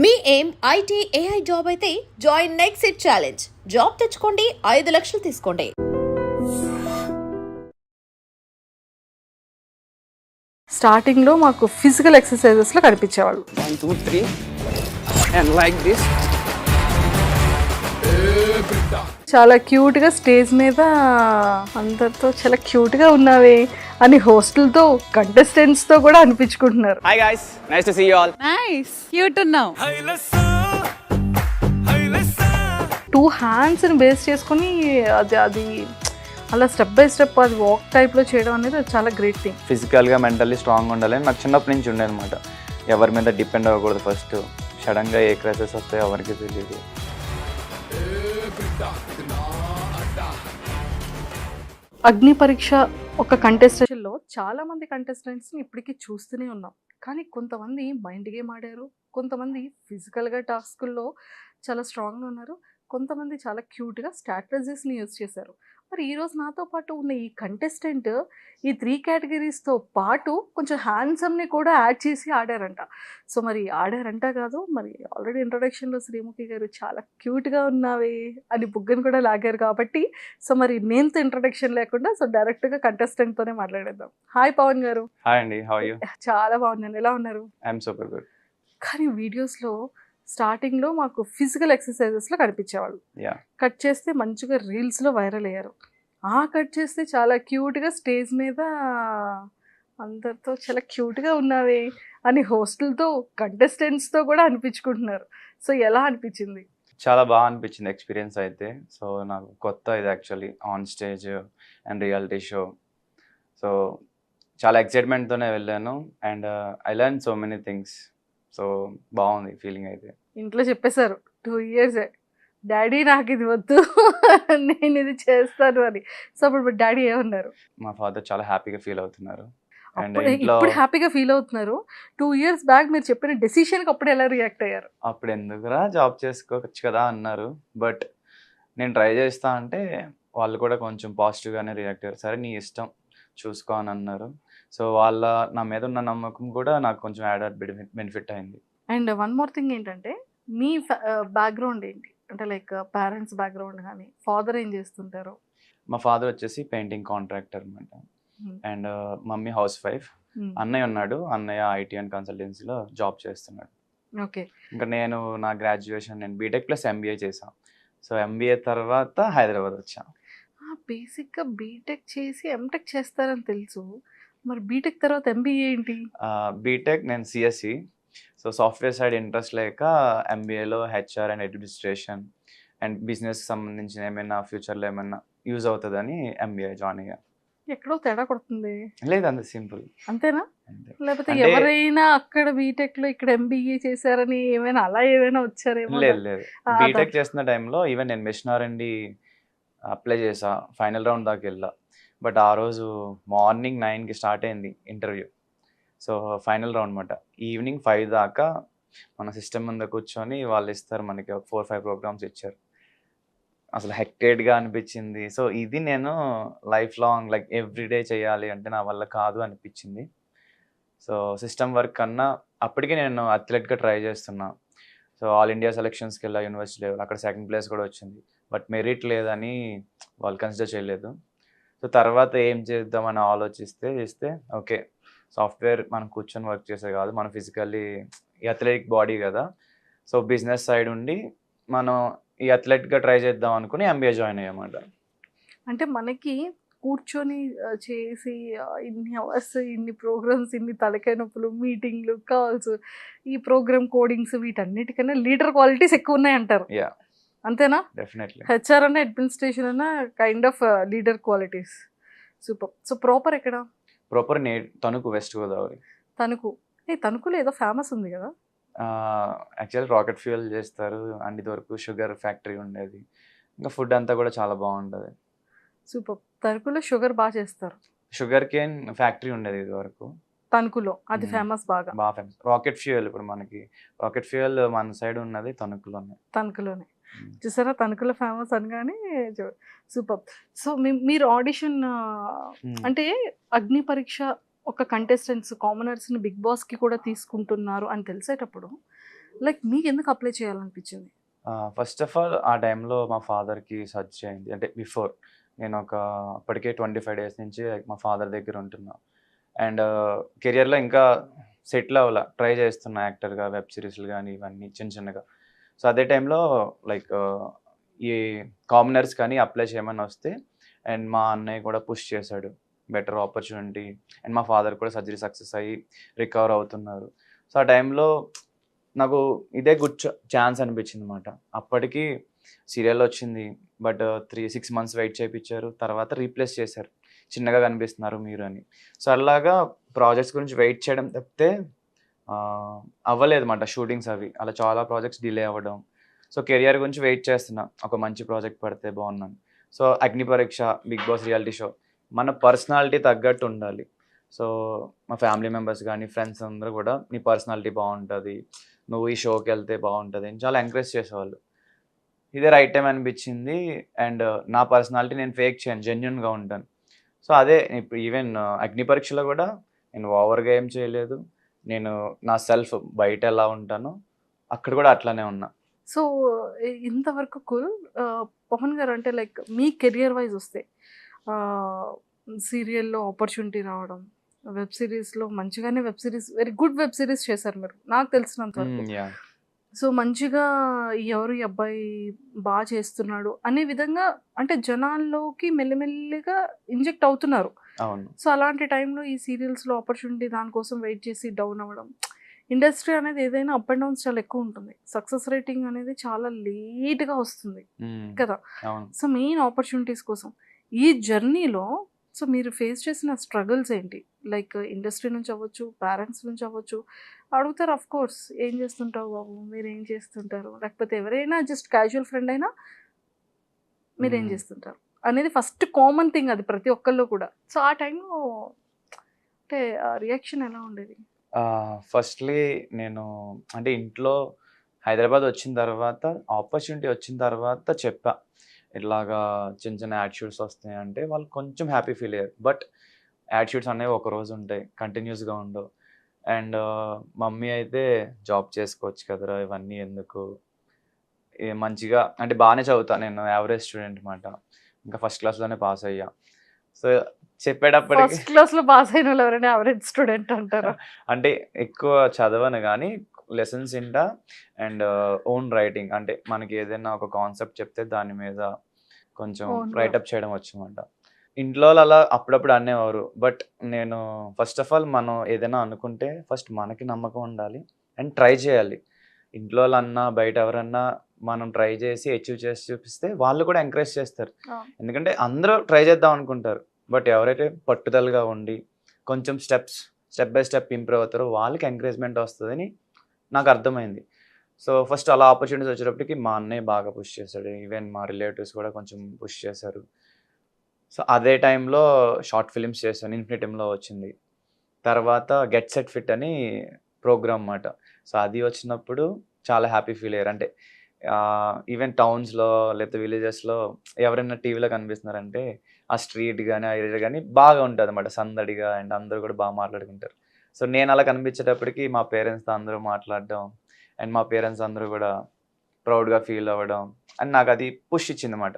మీ ఏం IT AI job అయితే join next it challenge. Job తెచ్చుకోండి, 5 లక్షలు తీసుకోండి. స్టార్టింగ్లో మాకు ఫిజికల్ ఎక్సర్సైజెస్లో కనిపించేవాళ్ళు. 1 2 3 and like this. చాలా క్యూట్గా స్టేజ్ మీద అందరితో చాలా క్యూట్గా ఉన్నావే అని హోస్టల్తో కంటెస్టెంట్స్తో కూడా అనిపించుకుంటున్నారు. Hi guys, nice to see you all. Nice cute ఉన్నావు. 2 హ్యాండ్స్ని బేస్ చేసుకొని అది అలా స్టెప్ బై స్టెప్ అది వాక్ టైప్లో చేయడం అనేది అది చాలా గ్రేట్ థింగ్. ఫిజికల్గా మెంటల్లీ స్ట్రాంగ్ ఉండాలని నాకు చిన్నప్పటి నుంచి ఉండే అనమాట. ఎవరి మీద డిపెండ్ అవ్వకూడదు. ఫస్ట్ సడన్గా ఏ క్రైసిస్ వస్తాయో ఎవరికి తెలియదు. అగ్ని పరీక్ష ఒక కంటెస్టెంట్లో చాలా మంది కంటెస్టెంట్స్ని ఇప్పటికీ చూస్తూనే ఉన్నాం. కానీ కొంతమంది మైండ్ గేమ్ ఆడారు, కొంతమంది ఫిజికల్గా టాస్కుల్లో చాలా స్ట్రాంగ్గా ఉన్నారు, కొంతమంది చాలా క్యూట్గా స్ట్రాటజీస్ని యూజ్ చేశారు. మరి ఈరోజు నాతో పాటు ఉన్న ఈ కంటెస్టెంట్ ఈ 3 కేటగిరీస్తో పాటు కొంచెం హ్యాండ్సమ్ని కూడా యాడ్ చేసి ఆడారంట. సో మరి ఆడారంట కాదు, మరి ఆల్రెడీ ఇంట్రొడక్షన్లో శ్రీముఖి గారు చాలా క్యూట్గా ఉన్నావే అని బుగ్గను కూడా లాగారు కాబట్టి సో మరి నేమ్తో ఇంట్రొడక్షన్ లేకుండా సో డైరెక్ట్గా కంటెస్టెంట్తోనే మాట్లాడేద్దాం. హాయ్ పవన్ గారు. హాయ్ అండి, హౌ ఆర్ యూ? చాలా బాగున్నాను, ఎలా ఉన్నారు? I'm super good. కానీ వీడియోస్లో స్టార్టింగ్లో మాకు ఫిజికల్ ఎక్సర్సైజెస్లో కనిపించేవాళ్ళు. యా, కట్ చేస్తే మంచిగా రీల్స్లో వైరల్ అయ్యారు. కట్ చేస్తే చాలా క్యూట్గా స్టేజ్ మీద అందరితో చాలా క్యూట్గా ఉన్నావే అని హోస్టల్తో కంటెస్టెంట్స్తో కూడా అనిపించుకుంటున్నారు. సో ఎలా అనిపించింది? చాలా బాగా అనిపించింది ఎక్స్పీరియన్స్ అయితే. సో నాకు కొత్త ఇది actually on stage and reality show. So చాలా ఎక్సైట్మెంట్తోనే వెళ్ళాను and I learn so many things. So బాగుంది ఫీలింగ్ అయితే. ఇంట్లో చెప్పేశారు 2 ఇయర్సే డాడీ నాకు ఇది వద్దు నేను ఇది చేస్తాను అని. సో అప్పుడు డాడీ ఏమన్నారు? మా ఫాదర్ చాలా హ్యాపీగా ఫీల్ అవుతున్నారు. అండ్ అప్పుడు ఇంట్లో ఇప్పుడు హ్యాపీగా ఫీల్ అవుతున్నారు. 2 ఇయర్స్ బ్యాక్ మీరు చెప్పిన డెసిషన్కి అప్పుడు ఎలా రియాక్ట్ అయ్యారు? అప్పుడు ఎందుకురా జాబ్ చేసుకోవచ్చు కదా అన్నారు. బట్ నేను ట్రై చేస్తా అంటే వాళ్ళు కూడా కొంచెం పాజిటివ్గానే రియాక్ట్ అయ్యారు. సరే నీ ఇష్టం చూసుకో అని అన్నారు. సో వాళ్ళ నా మీద ఉన్న నమ్మకం కూడా నాకు కొంచెం యాడెడ్ బెనిఫిట్ అయింది. అండ్ వన్ మోర్ థింగ్ ఏంటంటే మీ బ్యాక్గ్రౌండ్ ఏంటి అంటే లైక్ పేరెంట్స్ బ్యాక్గ్రౌండ్ కానీ ఫాదర్ ఏం చేస్తుంటారు? మా ఫాదర్ వచ్చేసి పెయింటింగ్ కాంట్రాక్టర్ అనమాట. And mummy house wife. అన్నయ్య ఉన్నాడు, అన్నయ్య ఐటీ అండ్ కన్సల్టెన్సీలో జాబ్ చేస్తున్నాడు. ఓకే. ఇంకా నేను నా గ్రాడ్యుయేషన్ నేను బీటెక్ ప్లస్ ఎంబీఏ చేశాను. సో ఎంబీఏ తర్వాత హైదరాబాద్ వచ్చాను. బేసిక్గా బీటెక్ చేసి ఎంటెక్ చేస్తారని తెలుసు, మరి బీటెక్ తర్వాత ఎంబీఏ ఏంటి? బీటెక్ నేను CSC. So software side interest లేక ఎంబీఏలో హెచ్ఆర్ అండ్ అడ్మినిస్ట్రేషన్ అండ్ బిజినెస్కి సంబంధించిన ఏమైనా ఫ్యూచర్లో ఏమైనా యూజ్ అవుతుందని ఎంబీఏ జాయిన్ అయ్యా. ఎక్కడో తేడా కొడుతుంది. లేదు, అంత సింపుల్ అంతేనా? అంతే. లేకపోతే అంటే- ఎవరైనా అక్కడ బీటెక్లో ఇక్కడ ఎంబీఏ చేశారని ఏమైనా అలా ఏమైనా వచ్చారేమో? లేదు లేదు, ఆ, బీటెక్ చేస్తున్న టైంలో ఈవెన్ నేను మిషన్ ఆర్&డి అప్లై చేసా, ఫైనల్ రౌండ్ దాకా వెళ్ళా. బట్ ఆ రోజు మార్నింగ్ 9కి స్టార్ట్ అయింది ఇంటర్వ్యూ. సో ఫైనల్ రౌండ్ అనమాట. ఈవినింగ్ 5 దాకా మన సిస్టమ్ ముందు కూర్చొని వాళ్ళు ఇస్తారు మనకి 4-5 ప్రోగ్రామ్స్ ఇచ్చారు. అసలు హెక్టెడ్గా అనిపించింది. సో ఇది నేను లైఫ్ లాంగ్ లైక్ ఎవ్రీడే చేయాలి అంటే నా వల్ల కాదు అనిపించింది. సో సిస్టమ్ వర్క్ కన్నా అప్పటికే నేను అథ్లెట్గా ట్రై చేస్తున్నా. సో ఆల్ ఇండియా సెలెక్షన్స్కి వెళ్ళా యూనివర్సిటీ లెవెల్, అక్కడ సెకండ్ ప్లేస్ కూడా వచ్చింది. బట్ మెరిట్ లేదని వాళ్ళు కన్సిడర్ చేయలేదు. సో తర్వాత ఏం చేద్దామని ఆలోచిస్తే ఓకే సాఫ్ట్వేర్ మనం కూర్చొని వర్క్ చేసేది కాదు, మనం ఫిజికల్లీ ఈ అథ్లెటిక్ బాడీ కదా. సో బిజినెస్ సైడ్ ఉండి మనం ఈ అథ్లెట్గా ట్రై చేద్దాం అనుకుని ఎంబీఏ జాయిన్ అయ్యామాట. అంటే మనకి కూర్చొని చేసి ఇన్ని అవర్స్ ఇన్ని ప్రోగ్రామ్స్ ఇన్ని తలకాయ నొప్పులు మీటింగ్లు కాల్స్ ఈ ప్రోగ్రామ్ కోడింగ్స్ వీటన్నిటికన్నా లీడర్ క్వాలిటీస్ ఎక్కువ ఉన్నాయి అంటారు. యా, అంతేనా? డెఫినెట్లీ. హెచ్ఆర్ అన్న అడ్మినిస్ట్రేషన్ అన్న kind of leader qualities. Super. So proper ఎక్కడ? Proper Tanuku, west Godavari. తణుకు. తణుకులో ఏదో ఫేమస్ ఉంది కదా? యాక్చువల్ రాకెట్ ఫ్యూయల్ చేస్తారు అండ్ ఇది వరకు షుగర్ ఫ్యాక్టరీ ఉండేది. ఇంకా ఫుడ్ అంతా కూడా చాలా బాగుంటుంది. సూపర్. తణుకులో షుగర్ బాగా చేస్తారు. షుగర్ కేన్ ఫ్యాక్టరీ ఉండేది ఇది వరకు తణుకులో, అది ఫేమస్ బాగా. బాగా ఫేమస్. రాకెట్ ఫ్యూయల్ ఇప్పుడు మనకి రాకెట్ ఫ్యూయల్ మన సైడ్ ఉన్నది తణుకులోనే. తణుకులోనే చూసారా? తణుకులో ఫేమస్ అనగానే సూపర్. సో మీరు ఆడిషన్ అంటే అగ్ని పరీక్ష ఒక కంటెస్టెంట్స్ కామనర్స్ని బిగ్ బాస్కి కూడా తీసుకుంటున్నారు అని తెలిసేటప్పుడు లైక్ మీకు ఎందుకు అప్లై చేయాలనిపించింది? ఫస్ట్ ఆఫ్ ఆల్ ఆ టైంలో మా ఫాదర్‌కి సర్జరీ అయింది. అంటే బిఫోర్ నేను అప్పటికే 25 డేస్ నుంచి మా ఫాదర్ దగ్గర ఉంటున్నా. అండ్ కెరియర్‌లో ఇంకా సెటిల్ అవ్వలా. ట్రై చేస్తున్నా యాక్టర్‌గా వెబ్ సీరీస్‌లు గానీ ఇవన్నీ చిన్నగా. సో అదే టైంలో లైక్ ఈ కామనర్స్ కానీ అప్లై చేయమని వస్తే అండ్ మా అన్నయ్య కూడా పుష్ చేశాడు. బెటర్ ఆపర్చునిటీ అండ్ మా ఫాదర్ కూడా సర్జరీ సక్సెస్ అయ్యి రికవర్ అవుతున్నారు. సో ఆ టైంలో నాకు ఇదే గుడ్ ఛాన్స్ అనిపించిందన్నమాట. అప్పటికి సీరియల్ వచ్చింది. బట్ 6 మంత్స్ వెయిట్ చేపిచ్చారు. తర్వాత రీప్లేస్ చేశారు. చిన్నగా కనిపిస్తున్నారు మీరు అని. సో అలాగా ప్రాజెక్ట్స్ గురించి వెయిట్ చేయడం తప్పితే అవ్వలేదన్నమాట షూటింగ్స్ అవి. అలా చాలా ప్రాజెక్ట్స్ డిలే అవ్వడం. సో కెరియర్ గురించి వెయిట్ చేస్తున్నా. ఒక మంచి ప్రాజెక్ట్ పడితే బాగున్నాను. సో 'అగ్ని పరీక్ష', 'బిగ్ బాస్' రియాలిటీ షో మన పర్సనాలిటీ తగ్గట్టు ఉండాలి. సో మా ఫ్యామిలీ మెంబర్స్ కానీ ఫ్రెండ్స్ అందరూ కూడా నీ పర్సనాలిటీ బాగుంటుంది, నువ్వు ఈ షోకి వెళ్తే బాగుంటుంది అని చాలా ఎంకరేజ్ చేసేవాళ్ళు. ఇదే రైట్ టైం అనిపించింది. అండ్ నా పర్సనాలిటీ నేను ఫేక్ చేయను, జెన్యున్గా ఉంటాను. సో అదే ఇప్పుడు ఈవెన్ 'అగ్ని పరీక్షలో' కూడా నేను ఓవర్గా ఏం చేయలేదు. నేను నా సెల్ఫ్ బయట ఎలా ఉంటానో అక్కడ కూడా అట్లానే ఉన్నా. సో ఇంతవరకు కూల్. పవన్ గారు అంటే లైక్ మీ కెరియర్ వైజ్ వస్తే సీరియల్లో ఆపర్చునిటీ రావడం, వెబ్ సిరీస్లో మంచిగానే web series very good web series చేశారు మీరు నాకు తెలిసినంత వరకు. యా సో మంచిగా ఎవరు ఈ అబ్బాయి బాగా చేస్తున్నాడు అనే విధంగా అంటే జనాల్లోకి మెల్లిమెల్లిగా ఇంజెక్ట్ అవుతున్నారు. అవును. సో అలాంటి టైంలో ఈ సీరియల్స్లో ఆపర్చునిటీ దానికోసం వెయిట్ చేసి డౌన్ అవ్వడం, ఇండస్ట్రీ అనేది ఏదైనా అప్ అండ్ డౌన్స్ చాలా ఎక్కువ ఉంటుంది. సక్సెస్ రేటింగ్ అనేది చాలా లేట్గా వస్తుంది కదా. అవును. సో మెయిన్ ఆపర్చునిటీస్ కోసం ఈ జర్నీలో సో మీరు ఫేస్ చేసిన స్ట్రగుల్స్ ఏంటి? లైక్ ఇండస్ట్రీ నుంచి అవ్వచ్చు, పేరెంట్స్ నుంచి అవ్వచ్చు, అడుగుతారు ఆఫ్ కోర్స్ ఏం చేస్తుంటావు బాబు, మీరు ఏం చేస్తుంటారు, లేకపోతే ఎవరైనా జస్ట్ క్యాజువల్ ఫ్రెండ్ అయినా మీరు ఏం చేస్తుంటారు అనేది ఫస్ట్ కామన్ థింగ్ అది ప్రతి ఒక్కళ్ళు కూడా. సో ఆ టైంలో అంటే రియాక్షన్ ఎలా ఉండేది? ఫస్ట్లీ నేను అంటే ఇంట్లో హైదరాబాద్ వచ్చిన తర్వాత ఆపర్చునిటీ వచ్చిన తర్వాత చెప్పా, ఇట్లాగా చిన్న యాడ్ షూట్స్ వస్తాయి అంటే వాళ్ళు కొంచెం హ్యాపీ ఫీల్ అయ్యారు. బట్ యాడ్ షూట్స్ అనేవి ఒక రోజు ఉంటాయి, కంటిన్యూస్గా ఉండవు. అండ్ మమ్మీ అయితే జాబ్ చేసుకోవచ్చు కదరా, ఇవన్నీ ఎందుకు, మంచిగా అంటే బాగానే చదువుతా, నేను యావరేజ్ స్టూడెంట్ అనమాట. ఇంకా ఫస్ట్ క్లాస్లోనే పాస్ అయ్యా. సో చెప్పేటప్పటికి ఫస్ట్ క్లాస్లో పాస్ అయిన వాళ్ళు ఎవరైనా యావరేజ్ స్టూడెంట్ అంటారా? అంటే ఎక్కువ చదవను కానీ లెసన్స్ ఇంటా అండ్ ఓన్ రైటింగ్, అంటే మనకి ఏదైనా ఒక కాన్సెప్ట్ చెప్తే దాని మీద కొంచెం రైటప్ చేయడం వచ్చనమాట. ఇంట్లో అలా అప్పుడప్పుడు అనేవారు. బట్ నేను ఫస్ట్ ఆఫ్ ఆల్ మనం ఏదైనా అనుకుంటే ఫస్ట్ మనకి నమ్మకం ఉండాలి అండ్ ట్రై చేయాలి. ఇంట్లో వాళ్ళు అన్నా బయట ఎవరన్నా మనం ట్రై చేసి అచీవ్ చేసి చూపిస్తే వాళ్ళు కూడా ఎంకరేజ్ చేస్తారు. ఎందుకంటే అందరూ ట్రై చేద్దాం అనుకుంటారు. బట్ ఎవరైతే పట్టుదలగా ఉండి కొంచెం స్టెప్ బై స్టెప్ ఇంప్రూవ్ అవుతారో వాళ్ళకి ఎంకరేజ్మెంట్ వస్తుందని నాకు అర్థమైంది. సో ఫస్ట్ అలా ఆపర్చునిటీస్ వచ్చేటప్పటికి మా అన్నయ్య బాగా పుష్ చేశాడు. ఈవెన్ మా రిలేటివ్స్ కూడా కొంచెం పుష్ చేశారు. సో అదే టైంలో షార్ట్ ఫిలిమ్స్ చేశాను. ఇన్ఫినిటీమ్లో వచ్చింది. తర్వాత గెట్ సెట్ ఫిట్ అని ప్రోగ్రామ్ అన్నమాట. సో అది వచ్చినప్పుడు చాలా హ్యాపీ ఫీల్ అయ్యారు. అంటే ఈవెన్ టౌన్స్లో లేకపోతే విలేజెస్లో ఎవరైనా టీవీలో కనిపిస్తున్నారంటే ఆ స్ట్రీట్ కానీ ఆ ఏరియా కానీ బాగా ఉంటుంది అన్నమాట, సందడిగా. అండ్ అందరూ కూడా బాగా మాట్లాడుకుంటారు. సో నేను అలా కనిపించేటప్పటికి మా పేరెంట్స్తో అందరూ మాట్లాడడం అండ్ మా పేరెంట్స్ అందరూ కూడా ప్రౌడ్గా ఫీల్ అవ్వడం అండ్ నాకు అది పుష్ ఇచ్చింది అన్నమాట.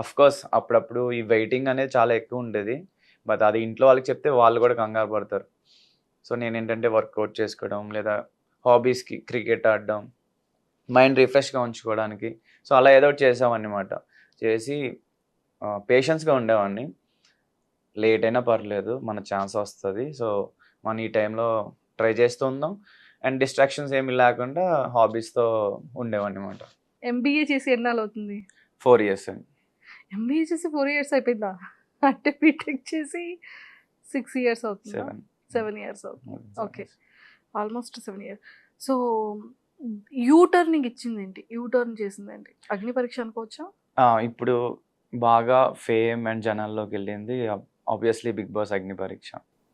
అఫ్కోర్స్ అప్పుడప్పుడు ఈ వెయిటింగ్ అనేది చాలా ఎక్కువ ఉండేది. బట్ అది ఇంట్లో వాళ్ళకి చెప్తే వాళ్ళు కూడా కంగారు పడతారు. సో నేను ఏంటంటే వర్కౌట్ చేసుకోవడం లేదా హాబీస్కి క్రికెట్ ఆడడం, మైండ్ రిఫ్రెష్గా ఉంచుకోవడానికి సో అలా ఏదో ఒకటి చేసామన్నమాట. చేసి పేషెన్స్గా ఉండేవాడిని. లేట్ అయినా పర్లేదు, మన ఛాన్స్ వస్తుంది. సో మనం ఈ టైంలో ట్రై చేస్తూ ఉందాం అండ్ డిస్ట్రాక్షన్స్ ఏమి లేకుండా హాబీస్తో ఉండేవాడిని అనమాట. ఎంబీఏ చేసి ఎన్నాళ్ళు అవుతుంది? 4 years అండి. ఎంబీఏ చేసి 4 years అయిపోయిందా? అంటే బీటెక్ చేసి 6 years అవుతుంది, 7 years అవుతుంది. Okay, almost 7 years. సో యూటర్నింగ్ ఇచ్చింది ఏంటి, యూటర్న్ చేసింది ఏంటి? అగ్ని పరీక్ష అనుకోవచ్చా? ఇప్పుడు బాగా ఫేమ్ అండ్ జనాల్లోకి వెళ్ళింది ఆబ్వియస్లీ బిగ్ బాస్ అగ్ని పరీక్ష.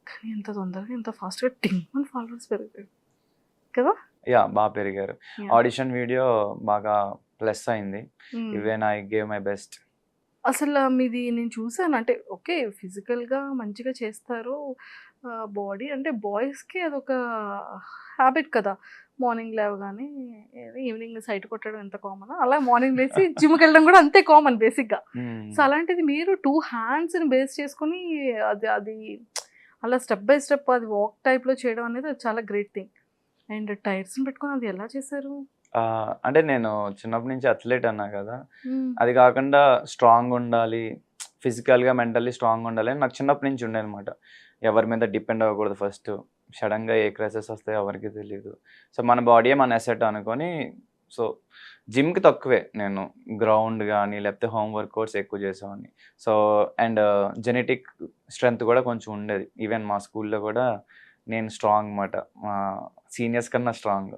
కానీ ఇంత తొందరగా ఇంత ఫాస్ట్గా 10 followers పెరిగారు కదా? బాగా పెరిగారు. ఆడిషన్ వీడియో బాగా ప్లస్ అయింది. Even I gave my best. అసలు మీది నేను చూసాను. అంటే ఓకే, ఫిజికల్గా మంచిగా చేస్తారు, బాడీ అంటే బాయ్స్కి అదొక హ్యాబిట్ కదా. మార్నింగ్ లేవగానే ఈవినింగ్ సైట్ కొట్టడం ఎంత కామన్, అలా మార్నింగ్ లేచి జిమ్కి వెళ్ళడం కూడా అంతే కామన్ బేసిక్గా. సో అలాంటిది మీరు 2 హ్యాండ్స్ని బేస్ చేసుకొని అది అలా స్టెప్ బై స్టెప్ అది వాక్ టైప్లో చేయడం అనేది అది చాలా గ్రేట్ థింగ్. అండ్ టైర్స్ని పెట్టుకొని అది ఎలా చేశారు? అంటే నేను చిన్నప్పటి నుంచి అథ్లెట్ అన్నా కదా, అది కాకుండా స్ట్రాంగ్ ఉండాలి, ఫిజికల్గా మెంటల్లీ స్ట్రాంగ్ ఉండాలి అని నాకు చిన్నప్పటి నుంచి ఉండే అనమాట. ఎవరి మీద డిపెండ్ అవ్వకూడదు, ఫస్ట్ సడన్గా ఏ క్రైసెస్ వస్తాయో ఎవరికి తెలియదు. సో మన బాడీయే మన అసెట్ అనుకొని, సో జిమ్కి తక్కువే, నేను గ్రౌండ్ కానీ లేకపోతే హోమ్ వర్కౌట్స్ ఎక్కువ చేసేవాడిని. సో అండ్ జెనెటిక్ స్ట్రెంగ్త్ కూడా కొంచెం ఉండేది. ఈవెన్ మా స్కూల్లో కూడా నేను స్ట్రాంగ్ అనమాట, మా సీనియర్స్ కన్నా స్ట్రాంగ్.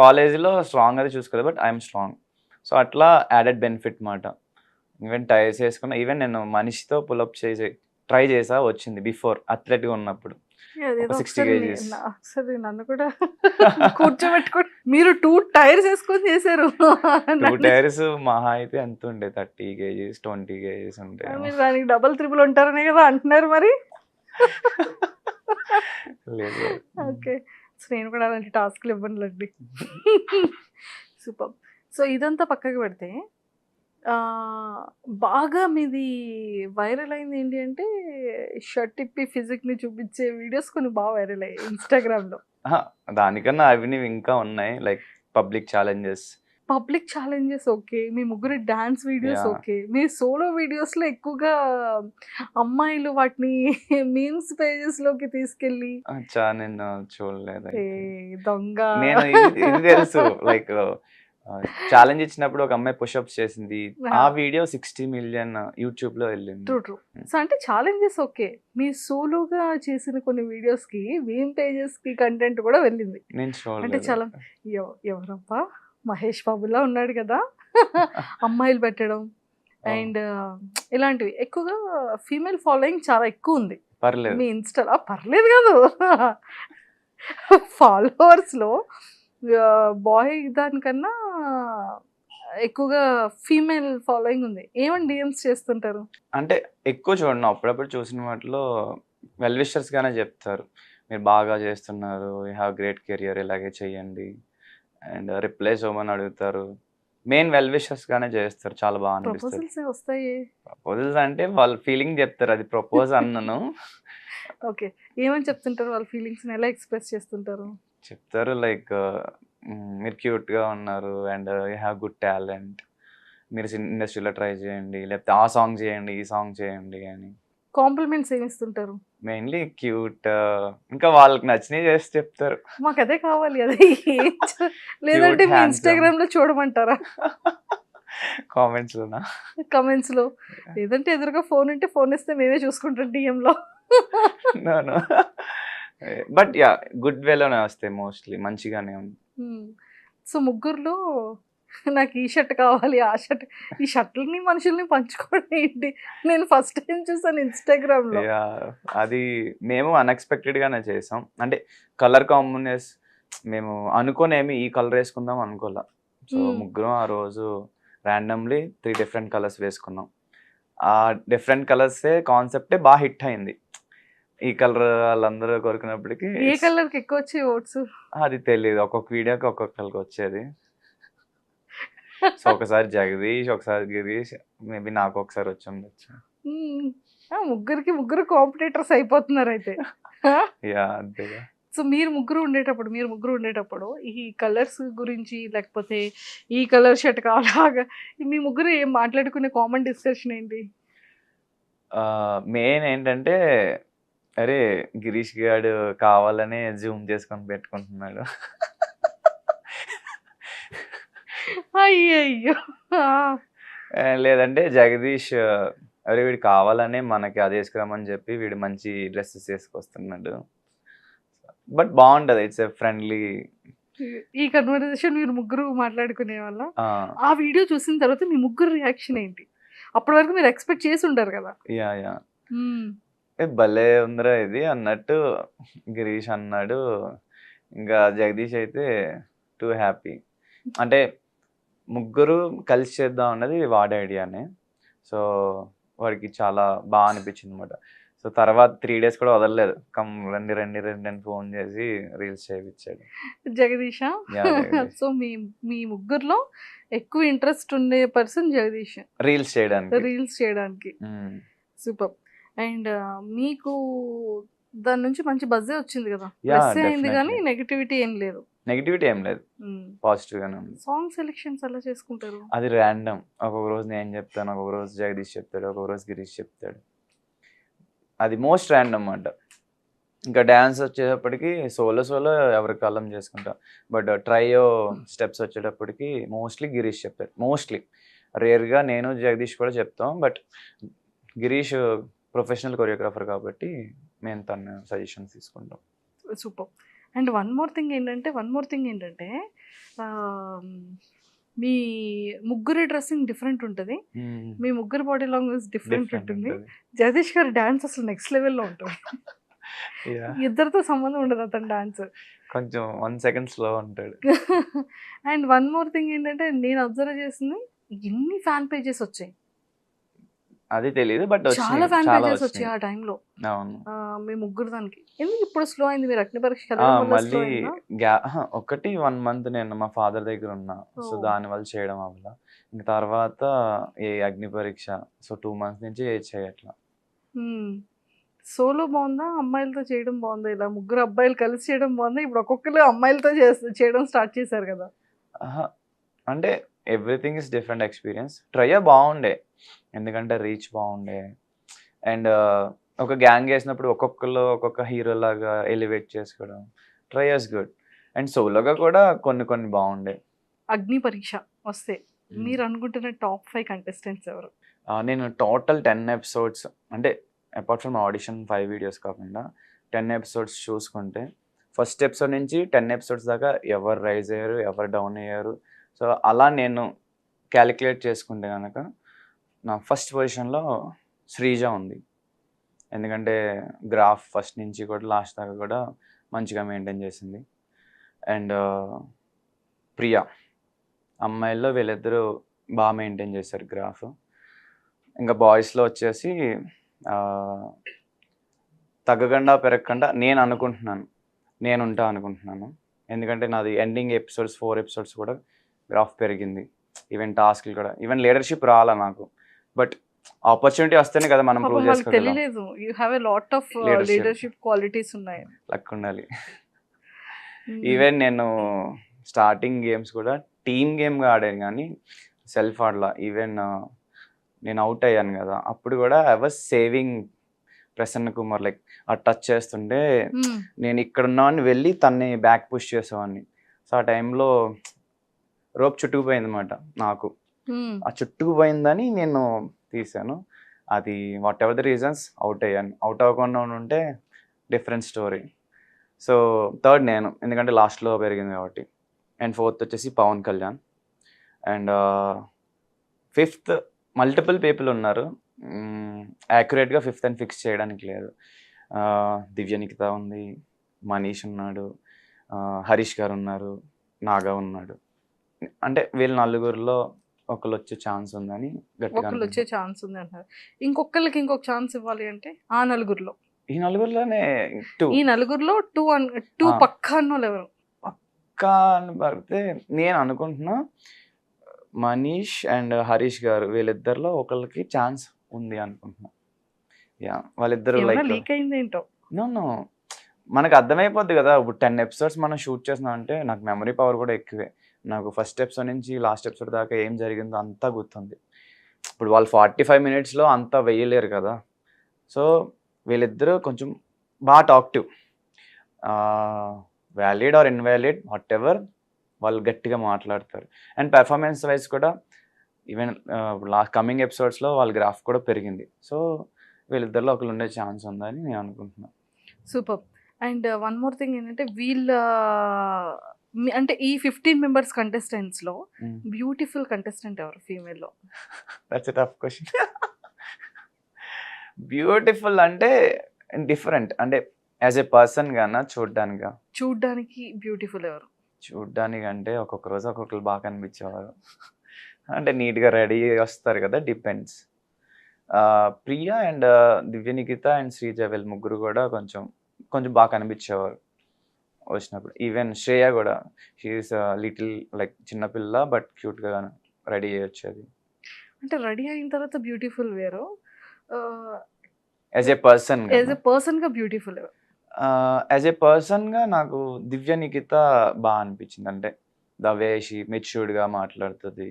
కాలేజీలో స్ట్రాంగ్ అది చూసుకోలేదు, బట్ ఐఎమ్ స్ట్రాంగ్. సో అట్లా యాడెడ్ బెనిఫిట్ మాట. ఈవెన్ టైర్స్ వేసుకున్నా, ఈవెన్ నేను మనిషితో పుల్అప్ చేసి ట్రై చేసా, వచ్చింది బిఫోర్ అథ్లెట్గా ఉన్నప్పుడు. 60 kgs. సరే నన్ను కూడా కూర్చోబెట్టుకోండి, మీరు 2 టైర్స్ వేసుకొని చేశారు. 2 టైర్స్ మహా అయితే ఎంత ఉండే, 30 kgs 20 kgs ఉంటాయి. మీరు దానికి డబల్ త్రిబుల్ ఉంటారనే కదా అంటున్నారు మరి. లేదు. ఓకే, సో నేను కూడా అలాంటి టాస్క్లు ఇవ్వనులేండి. సూపర్. సో ఇదంతా పక్కకి పెడితే బాగా మీది వైరల్ అయింది ఏంటి అంటే, షర్ట్ ఇప్పి ఫిజిక్ని చూపించే వీడియోస్ కొన్ని బాగా వైరల్ అయ్యాయి ఇన్స్టాగ్రామ్లో. దానికన్నా అవి ఇంకా ఉన్నాయి, లైక్ పబ్లిక్ ఛాలెంజెస్. ఓకే, మీ ముగ్గురు డాన్స్ వీడియోస్ ఓకే, మీ సోలో వీడియోస్లో ఎక్కువగా అమ్మాయిలు వాటిని మీమ్స్ పేజెస్లోకి తీసుకెళ్ళి. నేను చూడలేదు. దొంగ. నేను ఇది తెలుసు, లైక్ ఛాలెంజ్ ఇచ్చినప్పుడు ఒక అమ్మాయి పుషప్స్ చేసింది, ఆ వీడియో 60 million యూట్యూబ్ లో వెళ్ళింది. ట్రూ. సో అంటే ఛాలెంజెస్ ఓకే, మీ సోలోగా చేసిన కొన్ని వీడియోస్ కి మీమ్ పేజెస్ కి కంటెంట్ కూడా వెళ్ళింది. నేను చూడలేదు. అంటే చాలా ఎవరబ్బా, మహేష్ బాబులా ఉన్నాడు కదా అమ్మాయిలు పెట్టడం అండ్ ఇలాంటివి ఎక్కువగా ఫీమేల్ ఫాలోయింగ్ చాలా ఎక్కువ ఉంది. పర్లేదు మీ ఇన్స్టాలో. పర్లేదు కాదు, ఫాలోవర్స్ లో బాయ్ దానికన్నా ఎక్కువగా ఫీమేల్ ఫాలోయింగ్ ఉంది. ఏమని డిఎమ్స్ చేస్తుంటారు? అంటే ఎక్కువ చూడండి, అప్పుడప్పుడు చూసిన వాటిలో వెల్ విషర్స్ గానే చెప్తారు, మీరు బాగా చేస్తున్నారు, యూ హ్యావ్ గ్రేట్ కెరియర్, ఇలాగే చెయ్యండి, అండ్ రిప్లేస్ అవ్వమని అడుగుతారు. మెయిన్ వెల్ విషర్స్ గానే చేస్తారు, చాలా బాగా అనిపిస్తుంది. ప్రపోజల్స్ వస్తాయి. ప్రపోజల్స్ అంటే వాళ్ళ ఫీలింగ్ చెప్తారు, అది ప్రపోజ్ అన్నను. ఓకే, ఏమని చెప్తుంటారు? వాళ్ళ ఫీలింగ్స్ ఎలా ఎక్స్ప్రెస్ చేస్తుంటారు? చెప్తారు లైక్ మీరు క్యూట్గా ఉన్నారు and you have good talent, మీరు ఇండస్ట్రీలో ట్రై చేయండి, లేకపోతే ఆ సాంగ్ చేయండి, ఈ సాంగ్ చేయండి అని. కాంప్లిమెంట్స్ ఏమి ఇస్తుంటారు? మెయిన్లీ క్యూట్, ఇంకా వాళ్ళకి నచ్చినవి చేసి చెప్తారు. మాకు అదే కావాలి, అదే. లేదంటే మీ ఇన్స్టాగ్రామ్ లో చూడమంటారా? కామెంట్స్లోనా? కమెంట్స్ లో, లేదంటే ఎదురుగా ఫోన్ ఉంటే ఫోన్ ఇస్తే మేమే చూసుకుంటాం DM లో. బట్ యా, గుడ్ వేలోనే వస్తాయి మోస్ట్లీ, మంచిగానే ఉంది. సో ముగ్గురులో నాకు ఈ షర్ట్ కావాలి, ఆ షర్ట్, ఈ షర్ట్లని మనుషుల్ని పంచుకోవడం ఏంటి? నేను ఫస్ట్ టైం చూసాను ఇన్స్టాగ్రామ్ లో. అది మేము అన్ఎక్స్పెక్టెడ్ గానే చేసాం. అంటే కలర్ కాంబినేషన్ మేము అనుకోనేమి ఈ కలర్ వేసుకుందాం అనుకోలే. సో ముగ్గురం ఆ రోజు ర్యాండమ్లీ 3 different కలర్స్ వేసుకున్నాం. ఆ డిఫరెంట్ కలర్సే కాన్సెప్టే బాగా హిట్ అయింది. ఈ కలర్ వాళ్ళందరూ కోరుకున్నప్పటికీ ఏ కలర్కి ఎక్కువ వచ్చే ఓట్స్ అది తెలియదు, ఒక్కొక్క వీడియోకి ఒక్కొక్కరికి వచ్చేది. సో ఒకసారి జగదీష్, ఒకసారి గిరీష్, మేబీ నాకు ఒకసారి వచ్చి ఉండొచ్చు. ముగ్గురు కాంపిటేటర్స్ అయిపోతున్నారు అయితే. యా అంతేగా. సో మీరు ముగ్గురు ఉండేటప్పుడు ఈ కలర్స్ గురించి, లేకపోతే ఈ కలర్ షర్ట్ కావాలా, మీ ముగ్గురు ఏం మాట్లాడుకునే కామన్ డిస్కషన్ ఏంటి? మెయిన్ ఏంటంటే, అరే గిరీష్ గాడు కావాలనే జూమ్ చేసుకొని పెట్టుకుంటున్నాడు. అయ్యయ్యో. లేదంటే జగదీష్, అరే వీడు కావాలనే మనకి అది వేసుకురామని చెప్పి వీడు మంచి డ్రెస్సెస్ వేసుకొస్తున్నాడు. బట్ బాగుంటది, ఇట్స్ ఎ ఫ్రెండ్లీ. ఈ కన్వర్సేషన్ మీరు ముగ్గురు మాట్లాడుకునే వల్ల ఆ వీడియో చూసిన తర్వాత మీ ముగ్గురు రియాక్షన్ ఏంటి? అప్పటి వరకు మీరు ఎక్స్పెక్ట్ చేసి ఉంటారు కదా. యా భలే ఉందిరా ఇది అన్నట్టు గిరీష్ అన్నాడు. ఇంకా జగదీష్ అయితే టూ హ్యాపీ. అంటే ముగ్గురు కలిసి చేద్దాం అన్నది వాడి ఐడియానే. సో వాడికి చాలా బాగా అనిపించింది అనమాట. సో తర్వాత 3 days కూడా వదలలేదు. రండి రండి రండి అని ఫోన్ చేసి రీల్స్ చేయించాడు. జగదీషా? Yeah, జగదీష్. సో మీ మీ ముగ్గురులో ఎక్కువ ఇంట్రెస్ట్ ఉండే పర్సన్ జగదీష్ రీల్స్ చేయడానికి. రీల్స్ చేయడానికి. మ్మ్. సూపర్. అండ్ మీకు దాని నుంచి మంచి బజ్జే వచ్చింది కదా? Yeah, ప్లస్ అయింది కానీ definitely. నెగటివిటీ ఏం లేదు. నెగిటివిటీ ఏం లేదు, పాజిటివ్ గానే ఉంది. సాంగ్ సెలెక్షన్స్ ఎలా చేసుకుంటారు? అది ర్యాండమ్. ఒక్కొక్క రోజు నేను చెప్తాను, ఒక్కొక్క రోజు జగదీష్ చెప్తాడు, ఒక్కొక్క రోజు గిరీష్ చెప్తాడు. అది మోస్ట్ ర్యాండమ్ అన్నమాట. ఇంకా డ్యాన్స్ వచ్చేటప్పటికి సోలో ఎవరి కాలం చేసుకుంటాం. బట్ ట్రైయో స్టెప్స్ వచ్చేటప్పటికి మోస్ట్లీ గిరీష్ చెప్తాడు. మోస్ట్లీ రేర్గా నేను జగదీష్ కూడా చెప్తాం. బట్ గిరీష్ ప్రొఫెషనల్ కొరియోగ్రాఫర్ కాబట్టి మేము తన సజెషన్స్ తీసుకుంటాం. Super. And one more thing ఏంటంటే మీ ముగ్గురి డ్రెస్సింగ్ డిఫరెంట్ ఉంటుంది, మీ ముగ్గురు బాడీ లాంగ్వేజ్ డిఫరెంట్ ఉంటుంది. జగదీష్ గారి డాన్స్ అసలు నెక్స్ట్ లెవెల్లో ఉంటుంది. ఇద్దరితో సంబంధం ఉండదు అతని డాన్స్. కొంచెం 1 second స్లో ఉంటాడు. అండ్ వన్ మోర్ థింగ్ ఏంటంటే నేను అబ్జర్వ్ చేసింది, ఎన్ని ఫ్యాన్ పేజెస్ వచ్చాయి. అది తెలియదు, బట్ చాలా ఫ్యాన్ పేజెస్ వచ్చాయి ఆ టైంలో అవును. మీ ముగ్గురు దానికి. ఎందుకు ఇప్పుడు స్లో అయింది? మీరు అగ్ని పరీక్ష మళ్ళీ ఒకటి 1 month నేను మా ఫాదర్ దగ్గర ఉన్నా, సో దాని వల్ల చేయడం అవ్వలా. ఇంకా తర్వాత ఏ అగ్ని పరీక్ష, సో 2 months నుంచి చేయట్లా. సోలో బాగుందా, అమ్మాయిలతో చేయడం బాగుందా? ఇలా ముగ్గురు అబ్బాయిలు కలిసి చేయడం బాగుందా? ఇప్పుడు ఒక్కొక్కరు అమ్మాయిలతో చేయడం స్టార్ట్ చేశారు కదా. అంటే everything is different experience. Trio బాగుండే, ఎందుకంటే రీచ్ బాగుండే. అండ్ ఒక గ్యాంగ్ వేసినప్పుడు ఒక్కొక్కరు ఒక్కొక్క హీరో లాగా ఎలివేట్ చేసుకోవడం, ట్రయోస్ గుడ్. అండ్ సోలోగా కూడా కొన్ని బాగుండే. అగ్ని పరీక్ష వస్తే మీరు అనుకుంటున్న టాప్ 5 కంటెస్టెంట్స్ ఎవరు? నేను టోటల్ 10 episodes, అంటే అపార్ట్ ఫ్రమ్ ఆడిషన్ 5 videos కాకుండా 10 episodes చూసుకుంటే ఫస్ట్ ఎపిసోడ్ నుంచి 10 episodes దాకా ఎవరు రైజ్ అయ్యారు, ఎవరు డౌన్ అయ్యారు, సో అలా నేను క్యాలిక్యులేట్ చేసుకుంటే కనుక నా ఫస్ట్ పొజిషన్లో శ్రీజ ఉంది. ఎందుకంటే గ్రాఫ్ ఫస్ట్ నుంచి కూడా లాస్ట్ దాకా కూడా మంచిగా మెయింటైన్ చేసింది. అండ్ ప్రియా, అమ్మాయిల్లో వీళ్ళిద్దరూ బాగా మెయింటైన్ చేశారు గ్రాఫ్. ఇంకా బాయ్స్లో వచ్చేసి తగ్గకుండా పెరగకుండా నేను ఉంటా అనుకుంటున్నాను. ఎందుకంటే నాది ఎండింగ్ ఎపిసోడ్స్ 4 episodes కూడా గ్రాఫ్ పెరిగింది. ఈవెన్ టాస్క్లు కూడా, ఈవెన్ లీడర్షిప్ రాలా నాకు. బట్ ఆపర్చునిటీ వస్తేనే కదా మనం ప్రూవ్ చేసుకోగలం. తెలియలేదు, you have a lot of leadership qualities ఉన్నాయి. లక్ ఉండాలి. ఈవెన్ నేను స్టార్టింగ్ గేమ్స్ కూడా టీమ్ గేమ్గా ఆడాను కానీ సెల్ఫ్ ఆడలా. ఈవెన్ నేను అవుట్ అయ్యాను కదా, అప్పుడు కూడా I was saving Prasanna Kumar. Like ఆ టచ్ చేస్తుంటే నేను ఇక్కడ ఉన్నాను వెళ్ళి తన్ని బ్యాక్ పుష్ చేసేవాడిని. సో ఆ టైంలో రోప్ చుట్టుకుపోయింది అనమాట నాకు. ఆ చుట్టుకుపోయిందని నేను తీసాను. అది what ever the reasons out అయ్యాను. అవుట్ అవ్వకుండా ఉంటే డిఫరెంట్ స్టోరీ. సో 3rd నేను, ఎందుకంటే లాస్ట్లో పెరిగింది కాబట్టి. అండ్ 4th వచ్చేసి Pawan Kalyan. And 5th multiple people ఉన్నారు. యాక్యురేట్గా 5th అని ఫిక్స్ చేయడానికి లేదు. దివ్య నిఖిత ఉంది, మనీష్ ఉన్నాడు, హరీష్ గారు ఉన్నారు, నాగా ఉన్నాడు. అంటే వీళ్ళ నలుగురిలో ఒకళ్ళు వచ్చే ఛాన్స్ ఉందని ఒకళ్ళు వచ్చే ఛాన్స్ ఉంది అంటారు. ఇంకొకళ్ళకి ఇంకొక ఛాన్స్ ఇవ్వాలి అంటే ఆ నలుగురిలో, ఈ నలుగురిలోనే ఈ నలుగురిలో 2 పక్కా అన్నోళ్ళు ఎవరు? పక్కా అని పడితే నేను అనుకుంటున్నా మనీష్ అండ్ హరీష్ గారు, వీళ్ళిద్దరిలో ఒకళ్ళకి ఛాన్స్ ఉంది అనుకుంటున్నా. యా, వాళ్ళిద్దరు లీక్ అయింది ఏంటో. నో మనకు అర్థమైపోద్ది కదా. ఇప్పుడు 10 episodes మనం షూట్ చేస్తున్నాం అంటే నాకు మెమరీ పవర్ కూడా ఎక్కువే. నాకు ఫస్ట్ ఎపిసోడ్ నుంచి లాస్ట్ ఎపిసోడ్ దాకా ఏం జరిగిందో అంతా గుర్తుంది. ఇప్పుడు వాళ్ళు 45 minutesలో అంతా వేయలేరు కదా. సో వీళ్ళిద్దరూ కొంచెం బాగా talkative, valid or invalid whatever, వాళ్ళు గట్టిగా మాట్లాడతారు. అండ్ పెర్ఫార్మెన్స్ వైజ్ కూడా ఈవెన్ కమింగ్ ఎపిసోడ్స్లో వాళ్ళ గ్రాఫ్ కూడా పెరిగింది. సో వీళ్ళిద్దరిలో ఒకరు ఉండే ఛాన్స్ ఉందని నేను అనుకుంటున్నాను. Super. And one more thing ఏంటంటే అంటే ఈ 15 members కంటెస్టెంట్స్లో బ్యూటిఫుల్ కంటెస్టెంట్ ఎవరు ఫీమేల్లో? That's a tough question. Beautiful అంటే డిఫరెంట్, అంటే యాజ్ ఎ పర్సన్ గానా చూడ్డానికి బ్యూటిఫుల్ ఎవరు? చూడ్డానికి అంటే ఒక్కొక్క రోజు ఒక్కొక్కరు బాగా కనిపించేవారు. అంటే నీట్గా రెడీ వస్తారు కదా, depends. Priya and Divya Nikhita and Sreeja వీళ్ళు ముగ్గురు కూడా కొంచెం కొంచెం బాగా కనిపించేవారు వచ్చినప్పుడు. ఈవెన్ శ్రేయ కూడా షీఈస్ లిటిల్ లైక్ చిన్నపిల్ల బట్ క్యూట్గా రెడీ అయ్యి వచ్చేది. అంటే రెడీ అయిన తర్వాత బ్యూటిఫుల్ వేరు, as a person as a పర్సన్గా బ్యూటిఫుల్. యాజ్ ఏ పర్సన్గా నాకు దివ్య నిఖిత బాగా అనిపించింది. అంటే ద వే షీ మెచ్యూర్డ్గా మాట్లాడుతుంది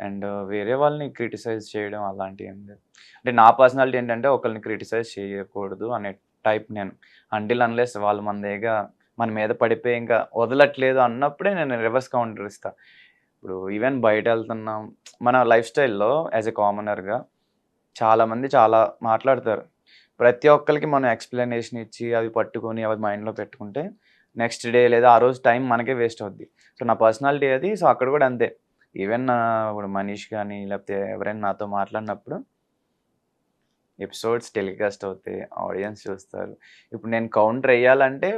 అండ్ వేరే వాళ్ళని క్రిటిసైజ్ చేయడం అలాంటివి ఏం లేదు. అంటే నా పర్సనాలిటీ ఏంటంటే ఒకరిని క్రిటిసైజ్ చేయకూడదు అనే టైప్ నేను. అంటిల్ అన్లెస్ వాళ్ళు మన మీద పడిపోయి ఇంకా వదలట్లేదు అన్నప్పుడే నేను రివర్స్ కౌంటర్ ఇస్తా. ఇప్పుడు ఈవెన్ బయట వెళ్తున్నాం, మన లైఫ్ స్టైల్లో యాజ్ ఎ కామనర్గా చాలామంది చాలా మాట్లాడతారు. ప్రతి ఒక్కరికి మనం ఎక్స్ప్లెనేషన్ ఇచ్చి అవి పట్టుకొని అవి మైండ్లో పెట్టుకుంటే నెక్స్ట్ డే లేదా ఆ రోజు టైం మనకే వేస్ట్ అవుద్ది. సో నా పర్సనాలిటీ అది. సో అక్కడ కూడా అంతే. ఈవెన్ ఇప్పుడు మనీష్ కానీ లేకపోతే ఎవరైనా నాతో మాట్లాడినప్పుడు ఎపిసోడ్స్ టెలికాస్ట్ అవుతాయి, ఆడియన్స్ చూస్తారు. ఇప్పుడు నేను కౌంటర్ వేయాలంటే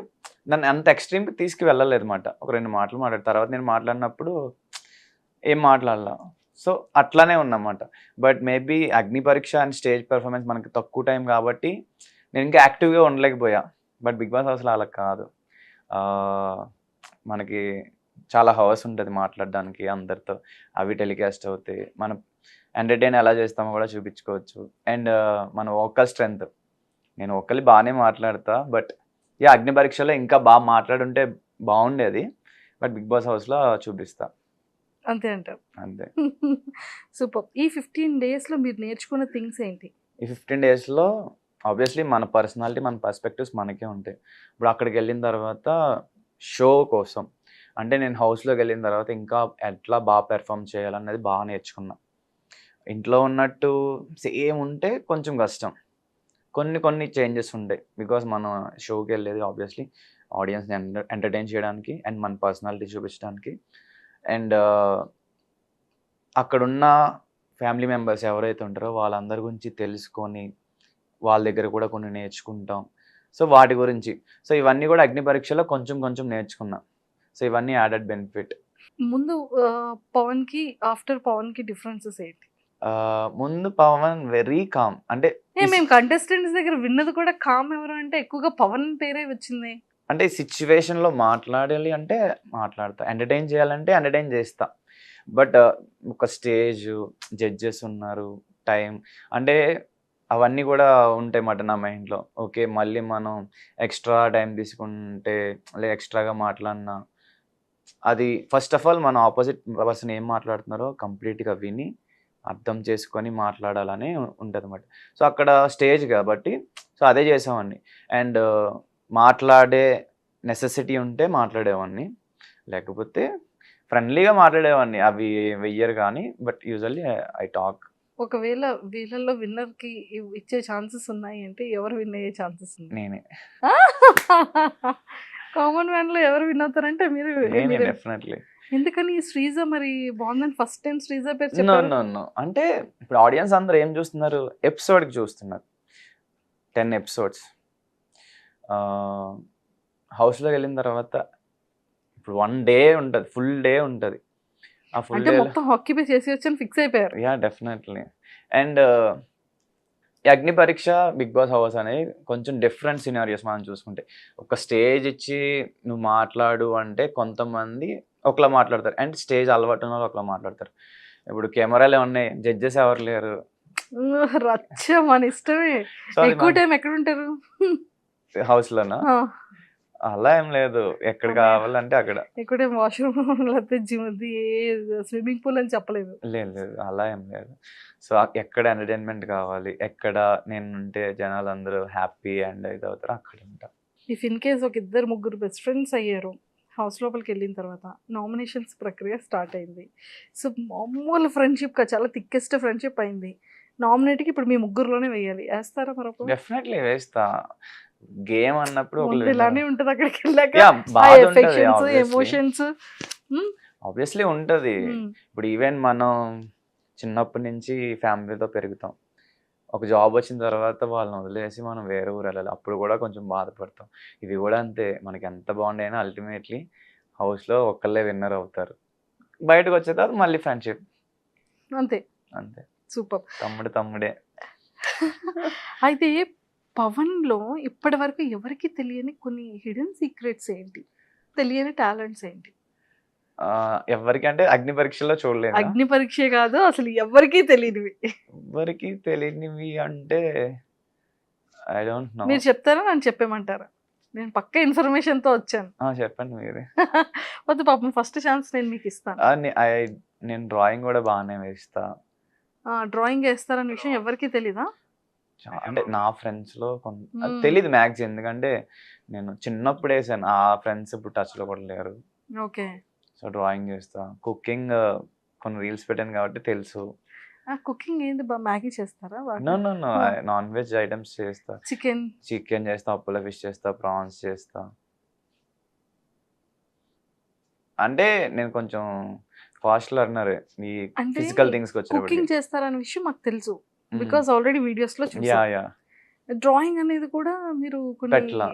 నన్ను అంత ఎక్స్ట్రీమ్కి తీసుకువెళ్ళలేదు అనమాట. ఒక 2 మాటలు మాట్లాడిన తర్వాత నేను మాట్లాడినప్పుడు ఏం మాట్లాడాల. సో అట్లానే ఉన్నమాట. బట్ మేబీ అగ్ని పరీక్ష అండ్ స్టేజ్ పెర్ఫార్మెన్స్ మనకి తక్కువ టైం కాబట్టి నేను ఇంకా యాక్టివ్గా ఉండలేకపోయా. బట్ బిగ్ బాస్ హౌస్లో అలా కాదు. మనకి చాలా హవర్స్ ఉంటుంది మాట్లాడడానికి అందరితో. అవి టెలికాస్ట్ అవుతాయి. మనం ఎంటర్టైన్ ఎలా చేస్తామో కూడా చూపించుకోవచ్చు. అండ్ మన వోకల్ స్ట్రెంగ్త్, నేను ఒకళ్ళు బాగానే మాట్లాడతా. బట్ అగ్ని పరీక్షలో ఇంకా బాగా మాట్లాడుంటే బాగుండేది. బట్ బిగ్ బాస్ హౌస్లో చూపిస్తా అంతే అంటారు. అంతే. సూపర్. ఈ 15 డేస్లో మీరు నేర్చుకున్న థింగ్స్ ఏంటి? ఈ 15 డేస్లో ఆబ్వియస్లీ మన పర్సనాలిటీ, మన పర్స్పెక్టివ్స్ మనకే ఉంటాయి. ఇప్పుడు అక్కడికి వెళ్ళిన తర్వాత షో కోసం అంటే నేను హౌస్లోకి వెళ్ళిన తర్వాత ఇంకా ఎట్లా బాగా పెర్ఫామ్ చేయాలన్నది బాగా నేర్చుకున్నా. ఇంట్లో ఉన్నట్టు సేమ్ ఉంటే కొంచెం కష్టం. కొన్ని చేంజెస్ ఉంటాయి. బికాస్ మనం షోకి వెళ్ళేది ఆబ్వియస్లీ ఆడియన్స్ని ఎంటర్టైన్ చేయడానికి అండ్ మన పర్సనాలిటీ చూపించడానికి. అండ్ అక్కడున్న ఫ్యామిలీ మెంబర్స్ ఎవరైతే ఉంటారో వాళ్ళందరి గురించి తెలుసుకొని వాళ్ళ దగ్గర కూడా కొన్ని నేర్చుకుంటాం. సో వాటి గురించి ఇవన్నీ కూడా అగ్ని పరీక్షలో కొంచెం నేర్చుకున్నా. సో ఇవన్నీ యాడెడ్ బెనిఫిట్. ముందు పవన్కి ఆఫ్టర్ పవన్కి డిఫరెన్సెస్ ఏంటి? ముందు పవన్ వెరీ కామ్. అంటే మేము కంటెస్టెంట్స్ దగ్గర విన్నది కూడా కామ్ ఎవరు అంటే ఎక్కువగా పవన్ పేరే వచ్చింది. అంటే సిచ్యువేషన్లో మాట్లాడాలి అంటే మాట్లాడతా, ఎంటర్టైన్ చేయాలంటే ఎంటర్టైన్ చేస్తా. బట్ ఒక స్టేజ్, జడ్జెస్ ఉన్నారు, టైం అంటే అవన్నీ కూడా ఉంటాయి మాట నా మైండ్లో. ఓకే మళ్ళీ మనం ఎక్స్ట్రా టైం తీసుకుంటే లేదా ఎక్స్ట్రాగా మాట్లాడినా అది ఫస్ట్ ఆఫ్ ఆల్ మన ఆపోజిట్ పర్సన్ ఏం మాట్లాడుతున్నారో కంప్లీట్గా విని అర్థం చేసుకొని మాట్లాడాలని ఉంటుంది అన్నమాట. సో అక్కడ స్టేజ్ కాబట్టి అదే చేసామండి. అండ్ మాట్లాడే నెసెసిటీ ఉంటే మాట్లాడేవాడిని, లేకపోతే ఫ్రెండ్లీగా మాట్లాడేవాడిని. అవి వెయ్యరు కానీ బట్ యూజువల్లీ ఐ టాక్. ఒకవేళ వీళ్ళల్లో విన్నర్కి ఇచ్చే ఛాన్సెస్ ఉన్నాయి అంటే ఎవరు విన్ అయ్యే ఛాన్సెస్ ఉన్నాయి? నేనే. కామన్ మ్యాన్లో ఎవరు విన్ అవుతారంటే మీరు. డెఫినెట్లీ. ఎందుకని శ్రీజ మరి బాగుందని ఫస్ట్ టైం శ్రీజ పేరు నో చెప్పారు? నో నో అంటే ఇప్పుడు ఆడియన్స్ అందరూ ఏం చూస్తున్నారు, ఎపిసోడ్కి చూస్తున్నారు. 10 ఎపిసోడ్స్ హౌస్లోకి వెళ్ళిన తర్వాత ఇప్పుడు 1 డే ఉంటుంది, ఫుల్ డే ఉంటుంది. ఆ ఫుల్ అంటే డే మొత్తం ఆక్యుపై చేసి వచ్చి ఫిక్స్ అయిపోయారు. డెఫినెట్లీ. అండ్ అగ్ని పరీక్ష, బిగ్ బాస్ హౌస్ అనేది కొంచెం డిఫరెంట్ సినారియోస్ మనం చూసుకుంటే. ఒక స్టేజ్ ఇచ్చి నువ్వు మాట్లాడు అంటే కొంతమంది ఒకలా మాట్లాడతారు అండ్ స్టేజ్ అలవాటు ఉన్న వాళ్ళు ఒకలా మాట్లాడతారు. ఇప్పుడు కెమెరాలు ఉన్నాయి, జడ్జెస్ ఎవరు లేరు. రచ్చ మన ఇష్టమే. ఎక్కువ టైం ఎక్కడ ఉంటారు హౌస్లోనా? అలా ఏం లేదు, ఎక్కడ కావాలంటే అక్కడ. ఎక్కువ టైం వాష్రూమ్ లేకపోతే జిమ్, స్విమ్మింగ్ పూల్ అని చెప్పలేదు. లేదు అలా ఏం లేదు. సో ఎక్కడ ఎంటర్టైన్మెంట్ కావాలి, ఎక్కడ నేను ఉంటే జనాలు అందరూ హ్యాపీ అండ్ ఇది అవుతారు అక్కడ ఉంటా. ఇఫ్ ఇన్ కేస్ ఒక 2-3 బెస్ట్ ఫ్రెండ్స్ అయ్యారు, హౌస్ లోపలికి వెళ్ళిన తర్వాత నామినేషన్స్ ప్రక్రియ స్టార్ట్ అయింది. సో మామూలు ఫ్రెండ్షిప్ చాలా థిక్కెస్ట్ ఫ్రెండ్షిప్ అయింది. నామినేట్కి ఇప్పుడు మీ ముగ్గురులోనే వేయాలి, వేస్తారా మరొక? డెఫినెట్లీ వేస్తా. గేమ్ అన్నప్పుడు ఇలానే ఉంటుంది అక్కడికి వెళ్ళాక. ఎమోషన్స్ ఆబ్వియస్లీ ఉంటుంది. ఇప్పుడు ఈవెన్ మనం చిన్నప్పటి నుంచి ఫ్యామిలీతో పెరుగుతాం. ఒక జాబ్ వచ్చిన తర్వాత వాళ్ళని వదిలేసి మనం వేరే ఊరు వెళ్ళాలి, అప్పుడు కూడా కొంచెం బాధపడతాం. ఇది కూడా అంతే, మనకి ఎంత బాగుండైనా అల్టిమేట్లీ హౌస్లో ఒక్కళ్ళే విన్నర్ అవుతారు. బయటకు వచ్చే తర్వాత మళ్ళీ ఫ్రెండ్షిప్ అంతే. అంతే. సూపర్. తమ్ముడే. అయితే పవన్‌లో ఇప్పటివరకు ఎవరికీ తెలియని కొన్ని హిడెన్ సీక్రెట్స్ ఏంటి? తెలియని టాలెంట్స్ ఏంటి? ఎవరికంటే అగ్ని పరీక్షలో చూడలేదా? అగ్ని పరీక్షే కాదు అసలు ఎవ్వరికీ తెలీనివి. ఎవ్వరికి తెలియనివి అంటే ఐ డోంట్ నో. మీరు చెప్తారా? నన్ను చెప్పేయమంటారా? నేను పక్కా ఇన్ఫర్మేషన్‌తో వచ్చాను. చెప్పండి మీరే. వద్దు పాపం ఫస్ట్ ఛాన్స్ నేను మీకు ఇస్తాను. నేను డ్రాయింగ్ కూడా బాగానే వేస్తా. డ్రాయింగ్ ఏస్తారన్న విషయం ఎవరికీ తెలీదా? అంటే నా ఫ్రెండ్స్‌లో మ్మ్. తెలీదు మ్యాక్స్, ఎందుకంటే నేను చిన్నప్పుడు వేసాను. ఆ ఫ్రెండ్స్ ఇప్పుడు టచ్‌లో కూడా లేరు. ఓకే. సో డ్రాయింగ్ చేస్తా, కుకింగ్ కొన్ని రీల్స్ పెట్టాను కాబట్టి తెలుసు. కుకింగ్ ఏంది మ్యాగీ చేస్తారా? No no no non veg items చేస్తా. చికెన్. చికెన్ చేస్తా, అప్పుల ఫిష్ చేస్తా, ప్రాన్స్ చేస్తా. అంటే నేను కొంచెం ఫాస్ట్ లెర్నర్ ఈ అంటే ఫిజికల్ థింగ్స్ కి వచ్చేటప్పటికి. కుకింగ్ చేస్తారన్న విషయం మాకు తెలుసు. బికాస్ ఆల్రెడీ వీడియోస్‌లో యా చూసా. యా డ్రాయింగ్ అనేది కూడా మీరు కొన్ని పెట్టలా.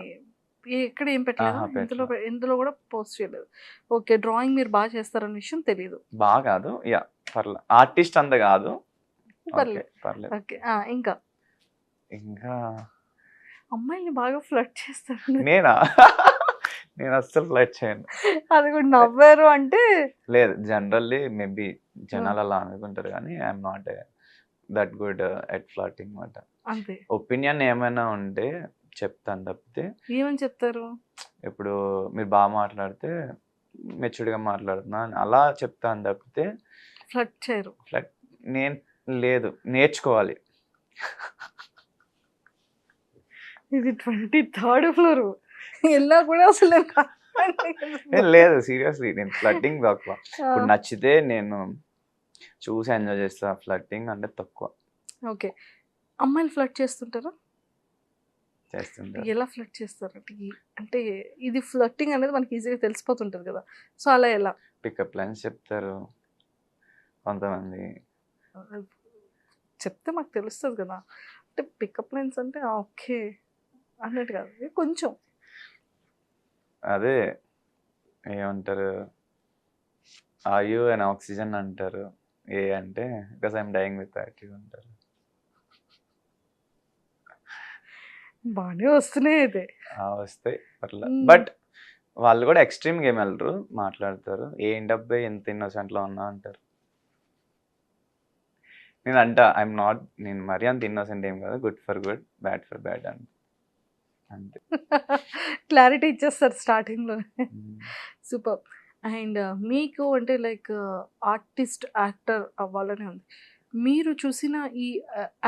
ఎక్కడ ఏం పెట్టలేదా? ఆహా, ఇందులో పెట్టలా. ఎందులో కూడా పోస్ట్ చేయలేదు. ఓకే. డ్రాయింగ్ మీరు బాగా చేస్తారన్న విషయం తెలీదు. బాగా కాదు, యా పర్లేదు. ఆర్టిస్ట్ అంత కాదు. ఓకే పర్లేదు. పర్లేదు. ఓకే. ఇంకా ఇంకా అమ్మాయిల్ని బాగా ఫ్లర్ట్ చేస్తారు. నేనా? నేను అస్సలు ఫ్లైట్ చేయను. అది కూడా నవ్వారు అంటే లేదు, జనరల్లీ మేబీ జనాలు అలా అనుకుంటారు కానీ I'm not that good at flirting మాట. అంతే. ఒపీనియన్ ఏమైనా ఉంటే చెప్తాను తప్పితే, ఏమని చెప్తారు? ఇప్పుడు మీరు బాగా మాట్లాడితే మెచ్యూర్డ్గా మాట్లాడుతున్నా అని అలా చెప్తాను తప్పితే ఫ్లర్ట్ చేయరు. ఫ్లట్ నేను లేదు, నేర్చుకోవాలి. ఇది 23rd ఫ్లోర్ ఎలా కూడా అసలు లేదు సీరియస్లీ, నేను ఫ్లట్టింగ్ తక్కువ. ఇప్పుడు నచ్చితే నేను చూసి ఎంజాయ్ చేస్తా, ఫ్లట్టింగ్ అంటే తక్కువ ఓకే. అమ్మాయిలు ఫ్లర్ట్ చేస్తుంటారా? చేస్తుంటారు. ఎలా ఫ్లర్ట్ చేస్తారు అంటే ఇది ఫ్లర్టింగ్ అనేది మనకి ఈజీగా తెలిసిపోతుంటది కదా, సో అలా ఎలా? పికప్ లైన్స్ చెప్తారు కొంతమంది. చెప్తే మాకు తెలుస్తుంది కదా, అంటే పికప్ లైన్స్ అంటే ఓకే అన్నట్టు కాదు, ఇది కొంచెం అదే ఏమంటారు, ఆర్ యూ అండ్ ఆక్సిజన్ అంటారు. ఏ అంటే because I'm dying with attitude అంటారు. బాగానే వస్తున్నాయి అయితే. వస్తాయి పర్లేదు. మ్మ్. బట్ వాళ్ళు కూడా ఎక్స్ట్రీమ్ గేమ్ వెళ్ళరు, మాట్లాడతారు. ఏంటబ్బే ఎంత ఇన్నోసెంట్లో ఉన్నా అంటారు. నేను ఐఎమ్ నాట్, నేను మరీ అంత ఇన్నోసెంట్ ఏం కాదు. Good for good, bad for bad అంతే. క్లారిటీ ఇచ్చేస్తారు స్టార్టింగ్లో. మ్మ్. సూపర్. అండ్ మీకు అంటే లైక్ ఆర్టిస్ట్ యాక్టర్ అవ్వాలని ఉంది. మీరు చూసిన ఈ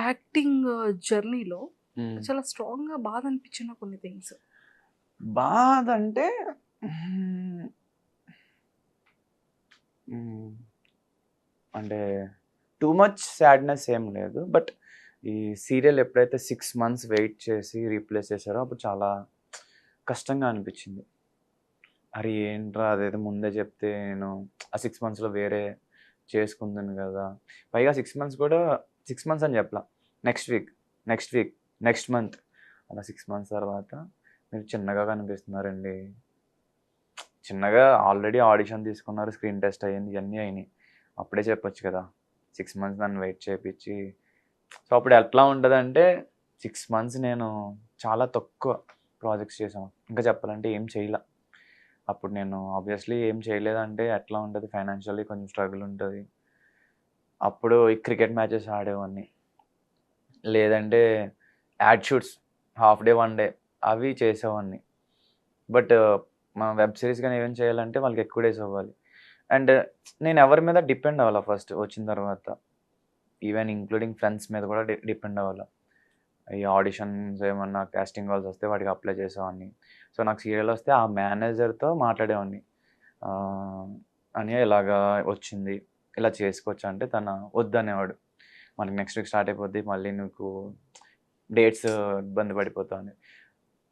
యాక్టింగ్ జర్నీలో మ్మ్. చాలా స్ట్రాంగ్గా బాధ అనిపించిన కొన్ని థింగ్స్. బాధ అంటే అంటే టూ మచ్ సాడ్నెస్ ఏం లేదు. బట్ ఈ సీరియల్ ఎప్పుడైతే 6 months వెయిట్ చేసి రీప్లేస్ చేశారో అప్పుడు చాలా కష్టంగా అనిపించింది. అరే ఏంట్రా, అదేదో ముందే చెప్తే నేను ఆ 6 monthsలో వేరే చేసుకుందాను కదా. పైగా 6 months కూడా 6 months అని చెప్పలా, నెక్స్ట్ వీక్ నెక్స్ట్ మంత్ అలా 6 months తర్వాత మీరు చిన్నగా కనిపిస్తున్నారండి. చిన్నగా ఆల్రెడీ ఆడిషన్ తీసుకున్నారు, స్క్రీన్ టెస్ట్ అయ్యింది, ఇవన్నీ అయినాయి. అప్పుడే చెప్పొచ్చు కదా, 6 months నన్ను వెయిట్ చేయించి. సో అప్పుడు ఎట్లా ఉంటుందంటే 6 months నేను చాలా తక్కువ ప్రాజెక్ట్స్ చేసాను. ఇంకా చెప్పాలంటే ఏం చేయలే. అప్పుడు నేను ఆబ్వియస్లీ ఏం చేయలేదంటే ఎట్లా ఉంటుంది, ఫైనాన్షియల్లీ కొంచెం స్ట్రగుల్ ఉంటుంది. అప్పుడు ఈ క్రికెట్ మ్యాచెస్ ఆడేవాడిని, లేదంటే add shoots half day 1 day అవి చేసేవాడిని. బట్ మనం వెబ్ సిరీస్ కానీ ఏం చేయాలంటే వాళ్ళకి ఎక్కువ డేస్ అవ్వాలి. అండ్ నేను ఎవరి మీద డిపెండ్ అవ్వాలి ఫస్ట్ వచ్చిన తర్వాత, ఈవెన్ ఇంక్లూడింగ్ ఫ్రెండ్స్ మీద కూడా డిపెండ్ అవ్వాలి. ఈ ఆడిషన్స్ ఏమన్నా కాస్టింగ్ కాల్స్ వస్తే వాటికి అప్లై చేసేవాడిని. సో నాకు సీరియల్ వస్తే ఆ మేనేజర్తో మాట్లాడేవాడిని, అని ఇలాగా వచ్చింది ఇలా చేసుకోవచ్చు అంటే తన వద్దనేవాడు. మనకి నెక్స్ట్ వీక్ స్టార్ట్ అయిపోద్ది, మళ్ళీ నీకు డేట్స్ ఇబ్బంది పడిపోతావు అని.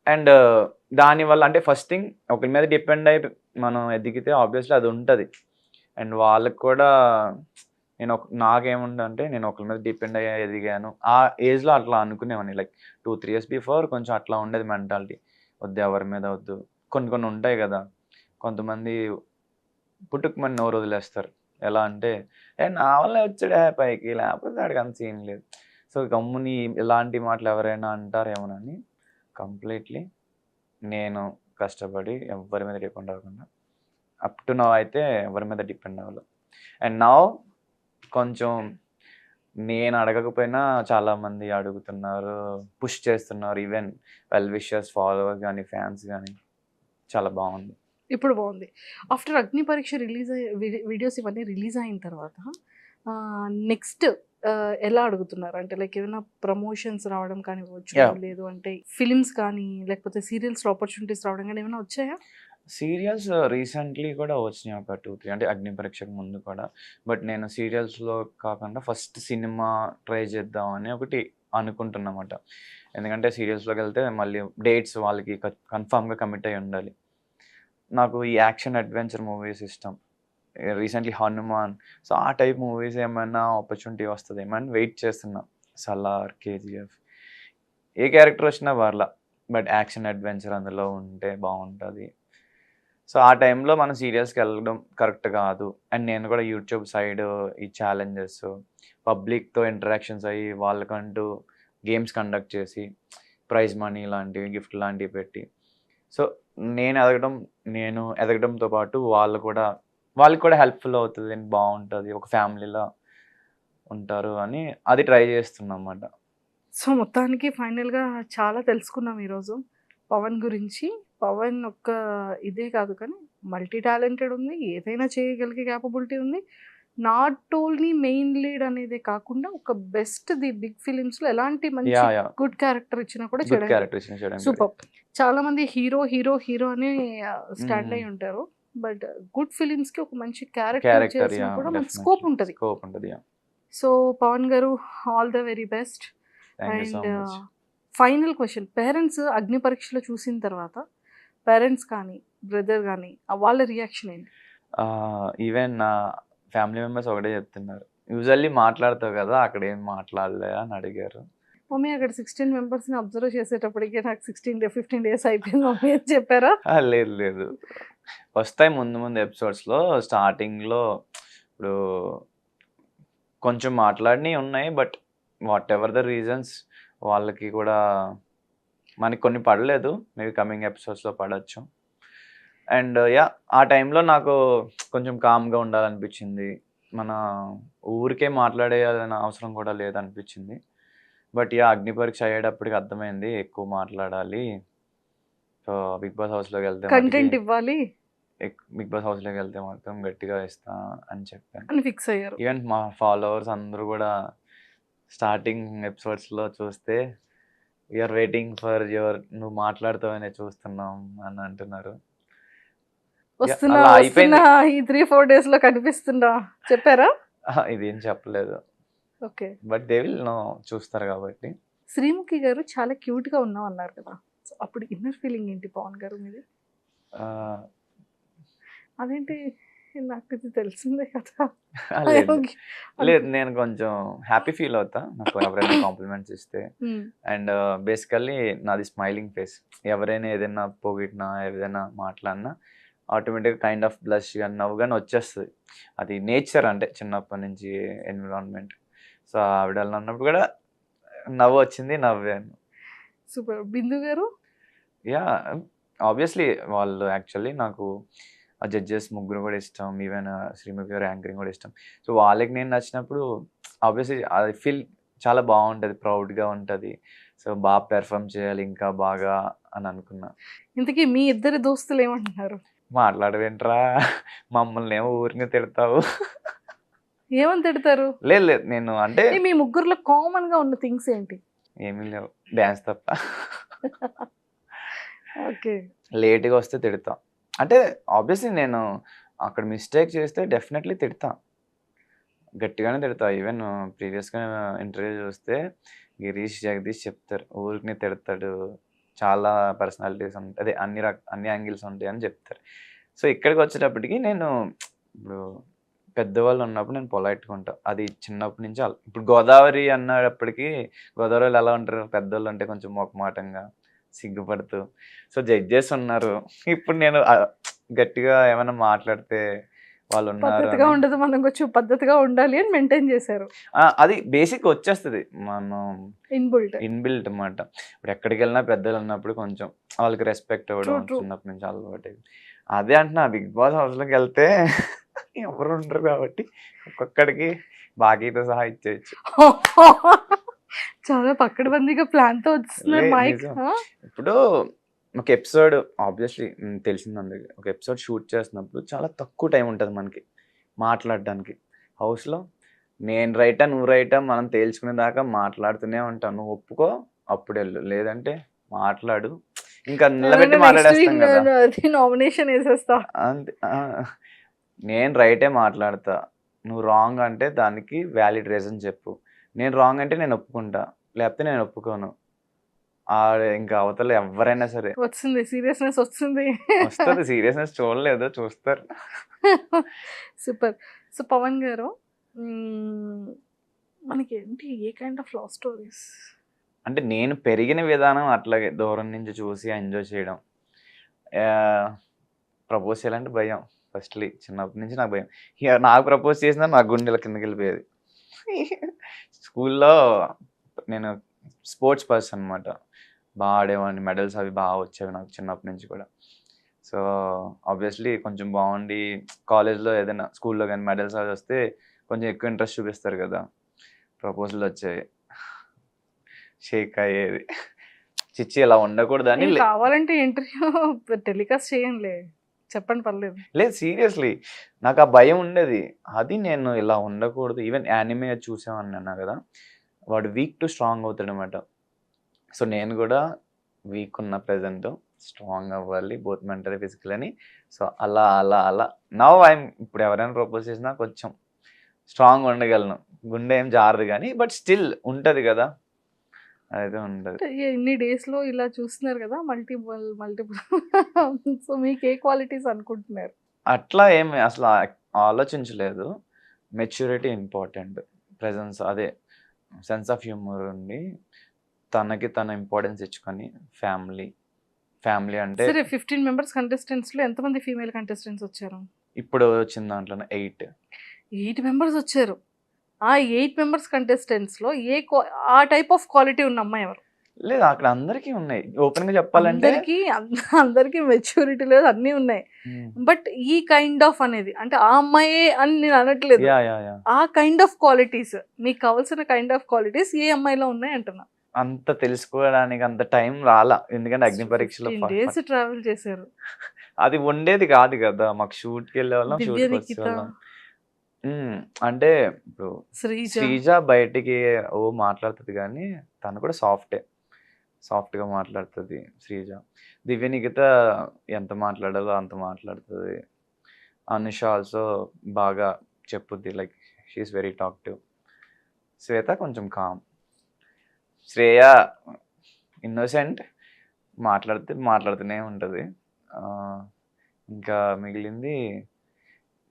అండ్ దానివల్ల అంటే ఫస్ట్ థింగ్ ఒకరి మీద డిపెండ్ అయి మనం ఎదిగితే ఆబ్వియస్లీ అది ఉంటుంది. అండ్ వాళ్ళకి కూడా నాకేముందంటే నేను ఒకరి మీద డిపెండ్ అయ్యి ఎదిగాను. ఆ ఏజ్లో అట్లా అనుకునేవాడిని, లైక్ 2-3 years బిఫోర్ కొంచెం అట్లా ఉండేది మెంటాలిటీ. వద్దు, ఎవరి మీద వద్దు. కొన్ని ఉంటాయి కదా, కొంతమంది పుట్టుకుమని నోరు వదిలేస్తారు. ఎలా అంటే నా వల్ల వచ్చాడే పైకి, లేకపోతే వాడికి అంత సీన్ లేదు. సో గమ్ముని ఇలాంటి మాటలు ఎవరైనా అంటారేమోనని కంప్లీట్లీ నేను కష్టపడి ఎవరి మీద డిపెండ్ అవ్వకుండా అప్ టు నౌ అయితే ఎవరి మీద డిపెండ్ అవ్వలేదు. అండ్ నౌ కొంచెం నేను అడగకపోయినా చాలామంది అడుగుతున్నారు, పుష్ చేస్తున్నారు. ఈవెన్ వెల్ విషర్స్, ఫాలోవర్స్ కానీ ఫ్యాన్స్ కానీ చాలా బాగుంది. ఇప్పుడు బాగుంది. ఆఫ్టర్ అగ్ని పరీక్ష రిలీజ్ వీడియోస్ ఇవన్నీ రిలీజ్ అయిన తర్వాత నెక్స్ట్ ఎలా అడుగుతున్నారు అంటే లైక్ ఏమైనా ప్రమోషన్స్ రావడం కానివ్వచ్చు, Yeah. లేదు అంటే ఫిలిమ్స్ కానీ లేకపోతే సీరియల్స్లో ఆపర్చునిటీస్ రావడం కానీ ఏమైనా వచ్చాయా? సీరియల్స్ రీసెంట్లీ కూడా వచ్చినాయి ఒక 2-3 అంటే అగ్ని పరీక్షకు ముందు కూడా. బట్ నేను సీరియల్స్లో కాకుండా ఫస్ట్ సినిమా ట్రై చేద్దామని ఒకటి అనుకుంటున్నమాట. ఎందుకంటే సీరియల్స్లోకి వెళ్తే మళ్ళీ డేట్స్ వాళ్ళకి కన్ఫామ్గా కమిట్ అయి ఉండాలి. నాకు ఈ యాక్షన్ అడ్వెంచర్ మూవీస్ ఇష్టం. రీసెంట్లీ హనుమాన్, సో ఆ టైప్ మూవీస్ ఏమైనా ఆపర్చునిటీ వస్తుందేమో అని వెయిట్ చేస్తున్నా. సలార్, కేజీఎఫ్ ఏ క్యారెక్టర్ వచ్చినా పర్లా, బట్ యాక్షన్ అడ్వెంచర్ అందులో ఉంటే బాగుంటుంది. సో ఆ టైంలో మనం సీరియల్స్కి వెళ్ళడం కరెక్ట్ కాదు. అండ్ నేను కూడా యూట్యూబ్ సైడ్ ఈ ఛాలెంజెస్, పబ్లిక్తో ఇంటరాక్షన్స్ అయ్యి వాళ్ళకంటూ గేమ్స్ కండక్ట్ చేసి ప్రైజ్ మనీ లాంటివి, గిఫ్ట్ లాంటివి పెట్టి, సో నేను ఎదగడంతో పాటు వాళ్ళకి కూడా హెల్ప్ఫుల్ అవుతుంది, బాగుంటుంది, ఒక ఫ్యామిలీలో ఉంటారు అని అది ట్రై చేస్తున్నాం అన్నమాట. సో మొత్తానికి ఫైనల్గా చాలా తెలుసుకున్నాం ఈరోజు పవన్ గురించి. పవన్ ఒక్క ఇదే కాదు కానీ మల్టీ టాలెంటెడ్ ఉంది, ఏదైనా చేయగలిగే క్యాపబిలిటీ ఉంది. నాట్ ఓన్లీ మెయిన్ లీడ్ అనేది కాకుండా ఒక బెస్ట్ ది బిగ్ ఫిలిమ్స్లో ఎలాంటి మంచి గుడ్ క్యారెక్టర్ ఇచ్చినా కూడా గుడ్ క్యారెక్టర్ చేయడం సూపర్. చాలా మంది హీరో హీరో హీరో అని స్టాండ్ అయి ఉంటారు, బట్ గుడ్ ఫిలిమ్స్ కి ఒక మంచి క్యారెక్టర్ చేసినా కూడా మంచి స్కోప్ ఉంటుంది. సో పవన్ గారు, all the very best. And final question, parents అగ్ని పరీక్షలో చూసిన తర్వాత పేరెంట్స్ కానీ బ్రదర్ కానీ వాళ్ళ రియాక్షన్ ఏంటి? ఈవెన్ నా ఫ్యామిలీ మెంబర్స్ ఒకటే చెప్తున్నారు, యూజువల్లీ మాట్లాడతావు కదా అక్కడ ఏం మాట్లాడలే అని అడిగారు. మమ్మీ అక్కడ 16 మెంబర్స్ని అబ్జర్వ్ చేసేటప్పటికే నాకు 15 days అయిపోయింది మమ్మీ అని చెప్పారా? లేదు వస్తాయి ముందు ఎపిసోడ్స్లో. స్టార్టింగ్లో ఇప్పుడు కొంచెం మాట్లాడినవి ఉన్నాయి, but what ever the reasons వాళ్ళకి కూడా మనకి కొన్ని పడలేదు, మేబీ కమింగ్ ఎపిసోడ్స్లో పడవచ్చు. అండ్ ఆ టైంలో నాకు కొంచెం కామ్గా ఉండాలనిపించింది, మన ఊరికే మాట్లాడేయాలన్న అవసరం కూడా లేదనిపించింది. బట్ అగ్ని పరీక్ష అయ్యేటప్పటికి అర్థమైంది ఎక్కువ మాట్లాడాలి, సో బిగ్ బాస్ హౌస్లోకి వెళ్తే కంటెంట్ ఇవ్వాలి, బిగ్ బాస్ హౌస్లోకి వెళ్తే మాత్రం గట్టిగా ఇస్తా అని చెప్పాను అని ఫిక్స్ అయ్యారు. ఈవెన్ మా ఫాలోవర్స్ అందరూ కూడా స్టార్టింగ్ ఎపిసోడ్స్లో చూస్తే వీఆర్ వెయిటింగ్ ఫర్ యువర్, నువ్వు మాట్లాడుతావనే చూస్తున్నాం అని అంటున్నారు. వస్తున్నా ఈ 3-4 days లో కనిపిస్తున్నా చెప్పారా? ఇదేం చెప్పలేదు, okay, but they will know, చూస్తారు కాబట్టి. శ్రీముఖి గారు చాలా క్యూట్ గా ఉన్నాం అన్నారు కదా, సో అప్పుడు ఇన్నర్ ఫీలింగ్ ఏంటి పవన్ గారు మీది? అదేంటి, నాకు ఇది తెలిసిందే కదా. లేదు, నేను కొంచెం హ్యాపీ ఫీల్ అవుతా నాకు ఎవరైనా కాంప్లిమెంట్స్ ఇస్తే. అండ్ బేసికల్లీ నాది స్మైలింగ్ ఫేస్, ఎవరైనా ఏదైనా పొగిడినా ఏదైనా మాట్లాడినా ఆటోమేటిక్గా కైండ్ ఆఫ్ బ్లష్ కానీ నవ్వు కానీ వచ్చేస్తుంది. అది నేచర్, అంటే చిన్నప్పటి నుంచి ఎన్విరాన్మెంట్. సో ఆవిడ అన్నప్పుడు కూడా నవ్వు వచ్చింది, నవ్వాను. సూపర్. బిందు గారు? ఆబ్వియస్లీ వాళ్ళు యాక్చువల్లీ నాకు ఆ జడ్జెస్ ముగ్గురు కూడా ఇష్టం, ఈవెన్ శ్రీముఖి గారు యాంకరింగ్ కూడా ఇష్టం. సో వాళ్ళకి నేను నచ్చినప్పుడు ఆబ్వియస్లీ అది ఫీల్ చాలా బాగుంటుంది, ప్రౌడ్గా ఉంటుంది. సో బాగా పెర్ఫామ్ చేయాలి ఇంకా బాగా అని అనుకున్నా. ఇంతకీ మీ ఇద్దరు దోస్తులు ఏమంటున్నారు? మాట్లాడవేంట్రా, మమ్మల్ని ఏమో ఊరిని తిడతావు. ఏమని తిడతారు? లేదు నేను అంటే మీ ముగ్గురులో కామన్ గా ఉన్న థింగ్స్ ఏంటి? ఏమీ లేవు, డ్యాన్స్ తప్ప. ఓకే. లేట్గా వస్తే తిడతాం, అంటే ఆబ్వియస్లీ నేను అక్కడ మిస్టేక్ చేస్తే డెఫినెట్లీ తిడతా, గట్టిగానే తిడతా. ఈవెన్ ప్రీవియస్గా ఇంటర్వ్యూ చూస్తే గిరీష్ జగదీష్ చెప్తారు, ఊరికి తిడతాడు, చాలా పర్సనాలిటీస్ ఉంటాయి, అదే అన్ని యాంగిల్స్ ఉంటాయి అని చెప్తారు. సో ఇక్కడికి వచ్చేటప్పటికి నేను ఇప్పుడు పెద్దవాళ్ళు ఉన్నప్పుడు నేను పొలైట్గా ఉంటాను, అది చిన్నప్పటి నుంచి. ఇప్పుడు గోదావరి అన్నప్పటికీ గోదావరిలో ఎలా ఉంటారు, పెద్దవాళ్ళు అంటే కొంచెం మొకమాటంగా సిగ్గుపడుతూ. సో జడ్జెస్ ఉన్నారు, ఇప్పుడు నేను గట్టిగా ఏమైనా మాట్లాడితే వాళ్ళు ఉన్నారు పద్ధతిగా అని. ఉండదు, మనం కొంచెం పద్ధతిగా ఉండాలి అని మెయింటైన్ చేశారు. అది బేసిక్ వచ్చేస్తుంది మనం ఇన్బుల్ట్. ఇన్బిల్ట్ అన్నమాట. ఇప్పుడు ఎక్కడికి వెళ్ళినా పెద్దలు ఉన్నప్పుడు కొంచెం వాళ్ళకి రెస్పెక్ట్ ఇవ్వడం True. చిన్నప్పటి నుంచి అలవాటు. అదే అంటున్నా, బిగ్ బాస్ హౌస్లోకి వెళ్తే ఎవరు ఉండరు కాబట్టి ఒక్కొక్కడికి బాకీతో సహా ఇచ్చేయచ్చు. చాలా పక్కడబందీగా ప్లాన్ తో వస్తున్నారు లే, మైక్. నిజం. ఇప్పుడు ఒక ఎపిసోడ్ ఆబ్వియస్లీ తెలిసింది అందరికి, ఒక ఎపిసోడ్ షూట్ చేస్తున్నప్పుడు చాలా తక్కువ టైం ఉంటుంది మనకి మాట్లాడడానికి. హౌస్లో నేను రైటా నువ్వు రైటా మనం తేల్చుకునే దాకా మాట్లాడుతూనే ఉంటాను. నువ్వు ఒప్పుకో అప్పుడు వెళ్ళు, లేదంటే మాట్లాడు, ఇంకా నిలబెట్టి మాట్లాడేస్తాం కదా. నామినేషన్ వేసేస్తా. అంతే. నేను రైటే మాట్లాడతా, నువ్వు రాంగ్ అంటే దానికి వ్యాలిడ్ రీజన్ చెప్పు. నేను రాంగ్ అంటే నేను ఒప్పుకుంటా, లేకపోతే నేను ఒప్పుకోను. ఇంకా అవతల ఎవరైనా సరే వచ్చింది సీరియస్నెస్ వస్తుంది. వస్తుంది. సీరియస్నెస్ చూడలేదు, చూస్తారు. సూపర్. సో పవన్ గారు, మనకి ఏంటి ఏ కైండ్ ఆఫ్ లవ్ స్టోరీస్? అంటే నేను పెరిగిన విధానం అట్లాగే దూరం నుంచి చూసి ఎంజాయ్ చేయడం. ప్రపోజ్ చేయాలంటే భయం. ఫస్ట్లీ చిన్నప్పటి నుంచి నాకు భయం. ఇక నాకు ప్రపోజ్ చేసినా నా గుండెల కిందకి వెళ్ళిపోయేది. స్కూల్లో నేను స్పోర్ట్స్ పర్సన్ అనమాట, బాగా ఆడేవాడిని, మెడల్స్ అవి బాగా వచ్చేవి నాకు చిన్నప్పటి నుంచి కూడా. సో ఆబ్వియస్లీ కొంచెం బాగుండి కాలేజ్లో ఏదైనా స్కూల్లో కానీ మెడల్స్ అవి వస్తే కొంచెం ఎక్కువ ఇంట్రెస్ట్ చూపిస్తారు కదా. ప్రపోజల్ వచ్చాయి, షేక్ అయ్యేది. చిచ్చి ఇలా ఉండకూడదని. కావాలంటే ఇంటర్వ్యూ టెలికాస్ట్ చేయండి, చెప్పండి పర్లేదు. లేదు సీరియస్లీ నాకు ఆ భయం ఉండేది. అది నేను ఇలా ఉండకూడదు. ఈవెన్ యానిమే చూసామని అన్నా కదా, వాడు వీక్ టు స్ట్రాంగ్ అవుతాడు అనమాట. సో నేను కూడా వీక్ ఉన్న ప్రెజెంట్ స్ట్రాంగ్ అవ్వాలి, బోత్ మెంటల్ ఫిజికల్ అని. సో అలా అలా అలా నవ్ ఐఎమ్, ఇప్పుడు ఎవరైనా ప్రపోజ్ చేసినా కొంచెం స్ట్రాంగ్ ఉండగలను. గుండె ఏం జారదు కానీ, బట్ స్టిల్ ఉంటుంది కదా, అదైతే ఉండదు. ఇన్ని డేస్ లో ఇలా చూస్తున్నారు కదా, మల్టిపుల్. సో మీకు ఏ క్వాలిటీస్ అనుకుంటున్నారు? అట్లా ఏమి అసలు ఆలోచించలేదు. మెచ్యూరిటీ ఇంపార్టెంట్, ప్రెజెన్స్, అదే సెన్స్ ఆఫ్ హ్యూమర్ ఉండి తనకి తన ఇంపార్టెన్స్ ఇచ్చుకొని ఫ్యామిలీ అంటే. సరే 15 మెంబర్స్ కంటెస్టెంట్స్ లో ఎంతమంది ఫీమేల్ కంటెస్టెంట్స్ వచ్చారు? ఇప్పుడు వచ్చిన దాంట్లో 8 మెంబర్స్ వచ్చారు. ఆ 8 మెంబర్స్ కంటెస్టెంట్స్ లో ఆ టైప్ ఆఫ్ క్వాలిటీ ఉన్న అమ్మాయి ఎవరు? లేదు, అక్కడ అందరికీ ఉన్నాయి. ఓపెన్ గా చెప్పాలంటే అందరికి మెచ్యూరిటీ లేదు, అన్నీ ఉన్నాయి. బట్ ఈ కైండ్ ఆఫ్ అనేది అంటే ఆ అమ్మాయి అని నేను అనట్లేదు. ఆ కైండ్ ఆఫ్ క్వాలిటీస్, మీకు కావాల్సిన కైండ్ ఆఫ్ క్వాలిటీస్ ఏ అమ్మాయిలో ఉన్నాయి అంటున్నా. అంత తెలుసుకోవడానికి అంత టైం రాలా, ఎందుకంటే అగ్ని పరీక్షలో డేస్ ట్రావెల్ చేశారు. అది ఉండేది కాదు కదా, మాకు షూట్కి వెళ్ళే వాళ్ళం, దివ్య, షూట్కి నిఖిత, వచ్చే వాళ్ళం. అంటే ఇప్పుడు శ్రీజ. శ్రీజ బయటికి మాట్లాడుతుంది కానీ తను కూడా సాఫ్ట్గా మాట్లాడుతుంది శ్రీజ. దివ్య నిఖిత ఎంత మాట్లాడాలో అంత మాట్లాడుతుంది. అనుష ఆల్సో బాగా చెప్పుద్ది, లైక్ షీఈస్ వెరీ టాక్టివ్. శ్వేత కొంచెం కామ్. శ్రేయ ఇన్నోసెంట్, మాట్లాడుతూనే ఉంటుంది. ఇంకా మిగిలింది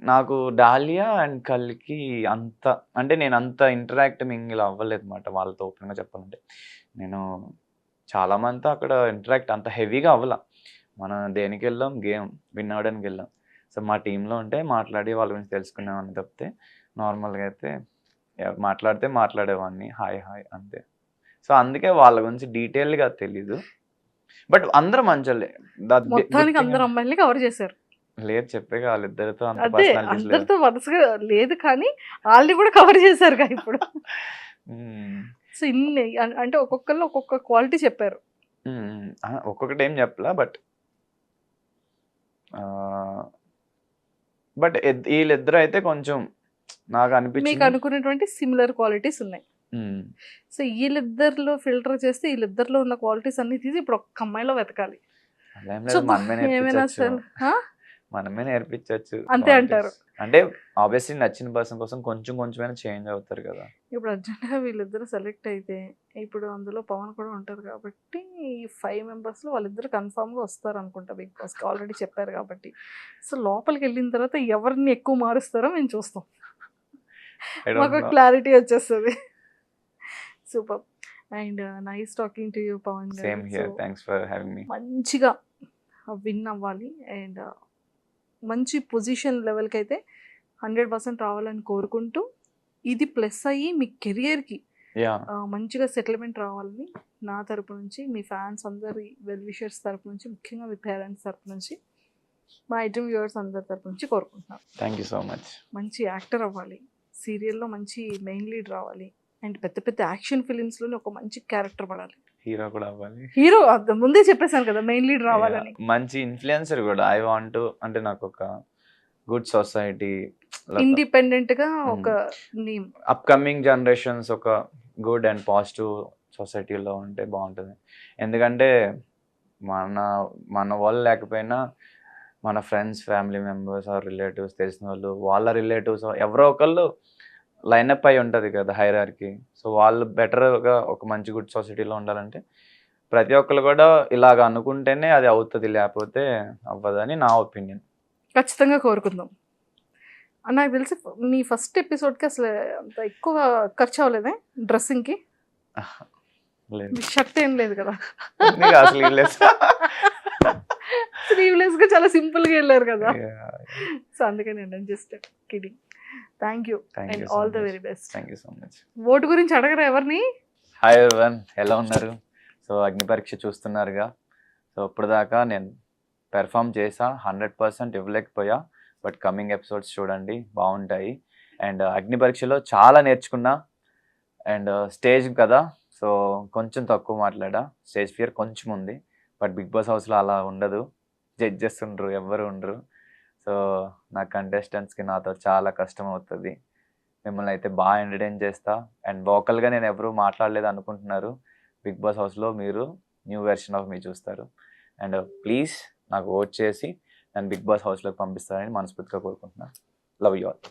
నాకు డాలియా అండ్ కల్కి అంత, అంటే నేను అంత ఇంటరాక్ట్ మింగిల్ అవ్వలేదు అనమాట వాళ్ళతో. ఓపెన్గా చెప్పాలంటే నేను చాలామందితో అక్కడ ఇంటరాక్ట్ అంత హెవీగా అవ్వాల. మనం దేనికి వెళ్ళాం, గేమ్ విన్ అవ్వడానికి వెళ్ళాం. సో మా టీంలో ఉంటే మాట్లాడి వాళ్ళ గురించి తెలుసుకునేవాడిని తప్పితే, నార్మల్గా అయితే మాట్లాడేవాడిని, హాయ్ అంతే. సో అందుకే వాళ్ళ గురించి డీటెయిల్గా తెలీదు. బట్ అందరూ మంచోళ్ళే. మొత్తానికి అందరు అమ్మాయిల్ని కవర్ చేశారు. లేదు చెప్పే వాళ్ళిద్దరితో అంత అదే పర్సనాలిటీస్ లేదు. అందరితో వరుసగా లేదు కానీ వాళ్ళని కూడా కవర్ చేశారు కదా ఇప్పుడు. సో ఇన్ని అంటే ఒక్కొక్కళ్ళు ఒక్కొక్క క్వాలిటీ చెప్పారు. ఒక్కొక్కటి ఏం చెప్పలా, బట్ వీళ్ళిద్దరు అయితే కొంచెం నాకు మీకు అనిపించింది. అనుకున్నటువంటి సిమిలర్ క్వాలిటీస్ ఉన్నాయి. సో వీళ్ళిద్దరిలో ఫిల్టర్ చేస్తే వీళ్ళిద్దరిలో ఉన్న క్వాలిటీస్ అన్ని తీసి ఇప్పుడు ఒక్క అమ్మాయిలో వెతకాలి. అలా ఏం సో లేదు, ఏమైనా అసలు మనమే నేర్పించవచ్చు. అంతే అంటారు. అంటే ఆబ్వియస్లీ నచ్చిన పర్సన్ కోసం కొంచెమైనా చేంజ్ అవుతారు కదా. ఇప్పుడు అర్జెంట్గా వీళ్ళిద్దరు సెలెక్ట్ అయితే ఇప్పుడు అందులో పవన్ కూడా ఉంటారు కాబట్టి ఈ 5 మెంబర్స్లో వాళ్ళిద్దరు కన్ఫామ్గా వస్తారు అనుకుంటా బిగ్ బాస్కి, ఆల్రెడీ చెప్పారు కాబట్టి. సో లోపలికి వెళ్ళిన తర్వాత ఎవరిని ఎక్కువ మారుస్తారో మేము చూస్తాం, మాకు క్లారిటీ వచ్చేస్తుంది. Super and nice talking to you Pavan garu. Same here, thanks for having me. మంచిగా విన్ అవ్వాలి అండ్ మంచి పొజిషన్ లెవెల్కి అయితే 100% రావాలని కోరుకుంటూ, ఇది ప్లస్ అయ్యి మీ కెరియర్కి యా మంచిగా సెటిల్మెంట్ రావాలని నా తరపు నుంచి, మీ ఫ్యాన్స్ అందరి వెల్ విషర్స్ తరపు నుంచి, ముఖ్యంగా మీ పేరెంట్స్ తరపు నుంచి, మా ఐడ్రీమ్ వ్యూవర్స్ అందరి తరపు నుంచి కోరుకుంటున్నాను. Thank you so much. మంచి యాక్టర్ అవ్వాలి, సీరియల్లో మంచి మెయిన్ లీడ్ రావాలి, అండ్ పెద్ద పెద్ద యాక్షన్ ఫిలిమ్స్లోనే ఒక మంచి క్యారెక్టర్ పడాలి. హీరో కూడా అవ్వాలి. హీరో ముందే చెప్పేశాను కదా, మెయిన్ లీడ్ రావాలని. Yeah, మంచి ఇన్ఫ్లుయెన్సర్ కూడా ఐ వాంట్, అంటే నాకు ఒక గుడ్ సొసైటీ, ఇండిపెండెంట్ గా ఒక నేమ్, అప్కమింగ్ జనరేషన్స్ ఒక గుడ్ అండ్ పాజిటివ్ సొసైటీలో ఉంటే బాగుంటుంది. ఎందుకంటే మన వాళ్ళు లేకపోయినా మన friends, family members or relatives, తెలిసిన వాళ్ళు, వాళ్ళ రిలేటివ్స్ ఎవరో ఒకళ్ళు లైనప్ అయి ఉంటుంది కదా హైరార్కీ. సో వాళ్ళు బెటర్గా ఒక మంచి గుడ్ సొసైటీలో ఉండాలంటే ప్రతి ఒక్కరు కూడా ఇలాగ అనుకుంటేనే అది అవుతుంది, లేకపోతే అవ్వదని నా ఒపీనియన్. ఖచ్చితంగా కోరుకుందాం. నాకు తెలిసి నీ ఫస్ట్ ఎపిసోడ్కి అసలు అంత ఎక్కువ ఖర్చు అవ్వలేదే డ్రెస్సింగ్కి? లేదు, షర్ట్ ఏం లేదు కదా, అసలు స్లీవ్లెస్ గా చాలా సింపుల్ గా వెళ్ళారు కదా. సో అందుకని నేను just kidding. Thank you and all the very best. Thank you so much. Vote గురించి అడగరా ఎవరిని? హాయ్ ఎవరివన్, ఎలా ఉన్నారు? సో అగ్ని పరీక్ష చూస్తున్నారుగా. సో ఇప్పుడు దాకా నేను పెర్ఫామ్ చేసా, 100% ఇవ్వలేకపోయా, బట్ కమింగ్ ఎపిసోడ్స్ చూడండి, బాగుంటాయి. అండ్ అగ్ని పరీక్షలో చాలా నేర్చుకున్నా. అండ్ స్టేజ్ కదా, సో కొంచెం తక్కువ మాట్లాడా, స్టేజ్ ఫియర్ కొంచెం ఉంది. బట్ బిగ్ బాస్ హౌస్లో అలా ఉండదు, జడ్జెస్ ఉండరు, ఎవ్వరు ఉండరు. సో నా కంటెస్టెంట్స్కి నాతో చాలా కష్టం అవుతుంది. మిమ్మల్ని అయితే బాగా ఎంటర్టైన్ చేస్తా. అండ్ వోకల్గా నేను ఎవరు మాట్లాడలేదు అనుకుంటున్నారు, బిగ్ బాస్ హౌస్లో మీరు న్యూ వెర్షన్ ఆఫ్ మీ చూస్తారు. అండ్ ప్లీజ్ నాకు ఓట్ చేసి నన్ను బిగ్ బాస్ హౌస్లోకి పంపిస్తారని మనస్ఫూర్తిగా కోరుకుంటున్నాను. Love you all.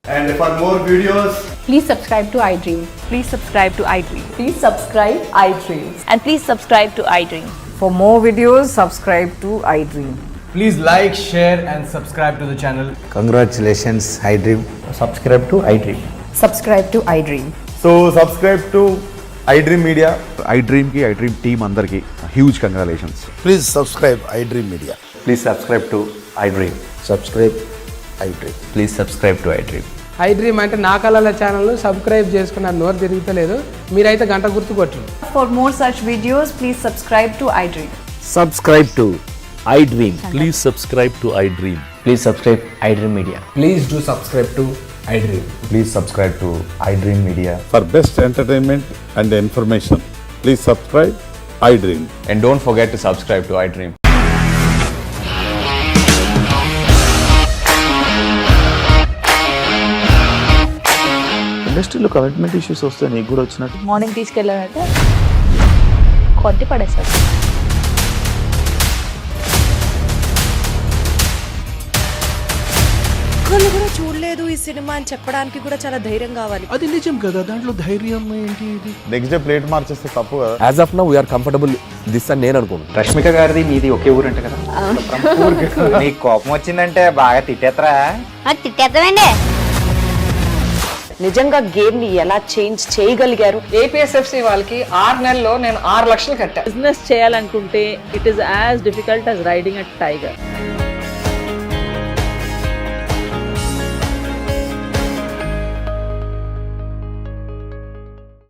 And for more videos, Please subscribe to iDream. Please subscribe to iDream. Please subscribe iDream. And please subscribe to iDream. For more videos, subscribe to iDream. please like, share and subscribe to the channel. Congratulations, iDream. Subscribe to iDream. Subscribe to iDream. So subscribe to iDream Media. iDream ki iDream team andarki huge congratulations. Please subscribe iDream Media. Please subscribe to iDream. Subscribe iDream. Please subscribe to iDream. iDream అంటే నా కళల channel subscribe చేసుకున్న నోరు తిరుగుతలేదు, మీరైతే గంట గుర్తు కొట్టండి. For more such videos, please subscribe to iDream. Subscribe to iDream. Please subscribe to iDream. Please subscribe iDream Media. Please do subscribe to iDream. Please subscribe to iDream Media. For best entertainment and information, please subscribe iDream. And don't forget to subscribe to iDream. ఇండస్ట్రీలో commitment issues వస్తే నీకు కూడా వచ్చినట్టు morning తీసుకెళ్ళారంటే కొట్టి పడేస్తారు. ఒక్కళ్ళు కూడా చూడలేదు ఈ సినిమా అని చెప్పడానికి కూడా చాలా ధైర్యం కావాలి. అది నిజం కదా, దాంట్లో ధైర్యం ఏంటి? ఇది నెక్స్ట్ డే ప్లేట్ మార్చేస్తే తప్పు కదా. As of now, we are comfortable this అని నేను అనుకుంటున్నాను. రష్మిక గారిది మీది ఒకే ఊరంట కదా? నీకు కోపం వచ్చిందంటే బాగా తిట్టేత్తరా? తిట్టేద్దామండి. నిజంగా గేమ్ ని ఎలా చేంజ్ చేయగలిగారు? ఏపీఎస్ఎఫ్సి వాళ్ళకి 6 నెలల్లో నేను 6 లక్షలు కట్టా. బిజినెస్ చేయాలనుకుంటే it is as difficult as riding a tiger.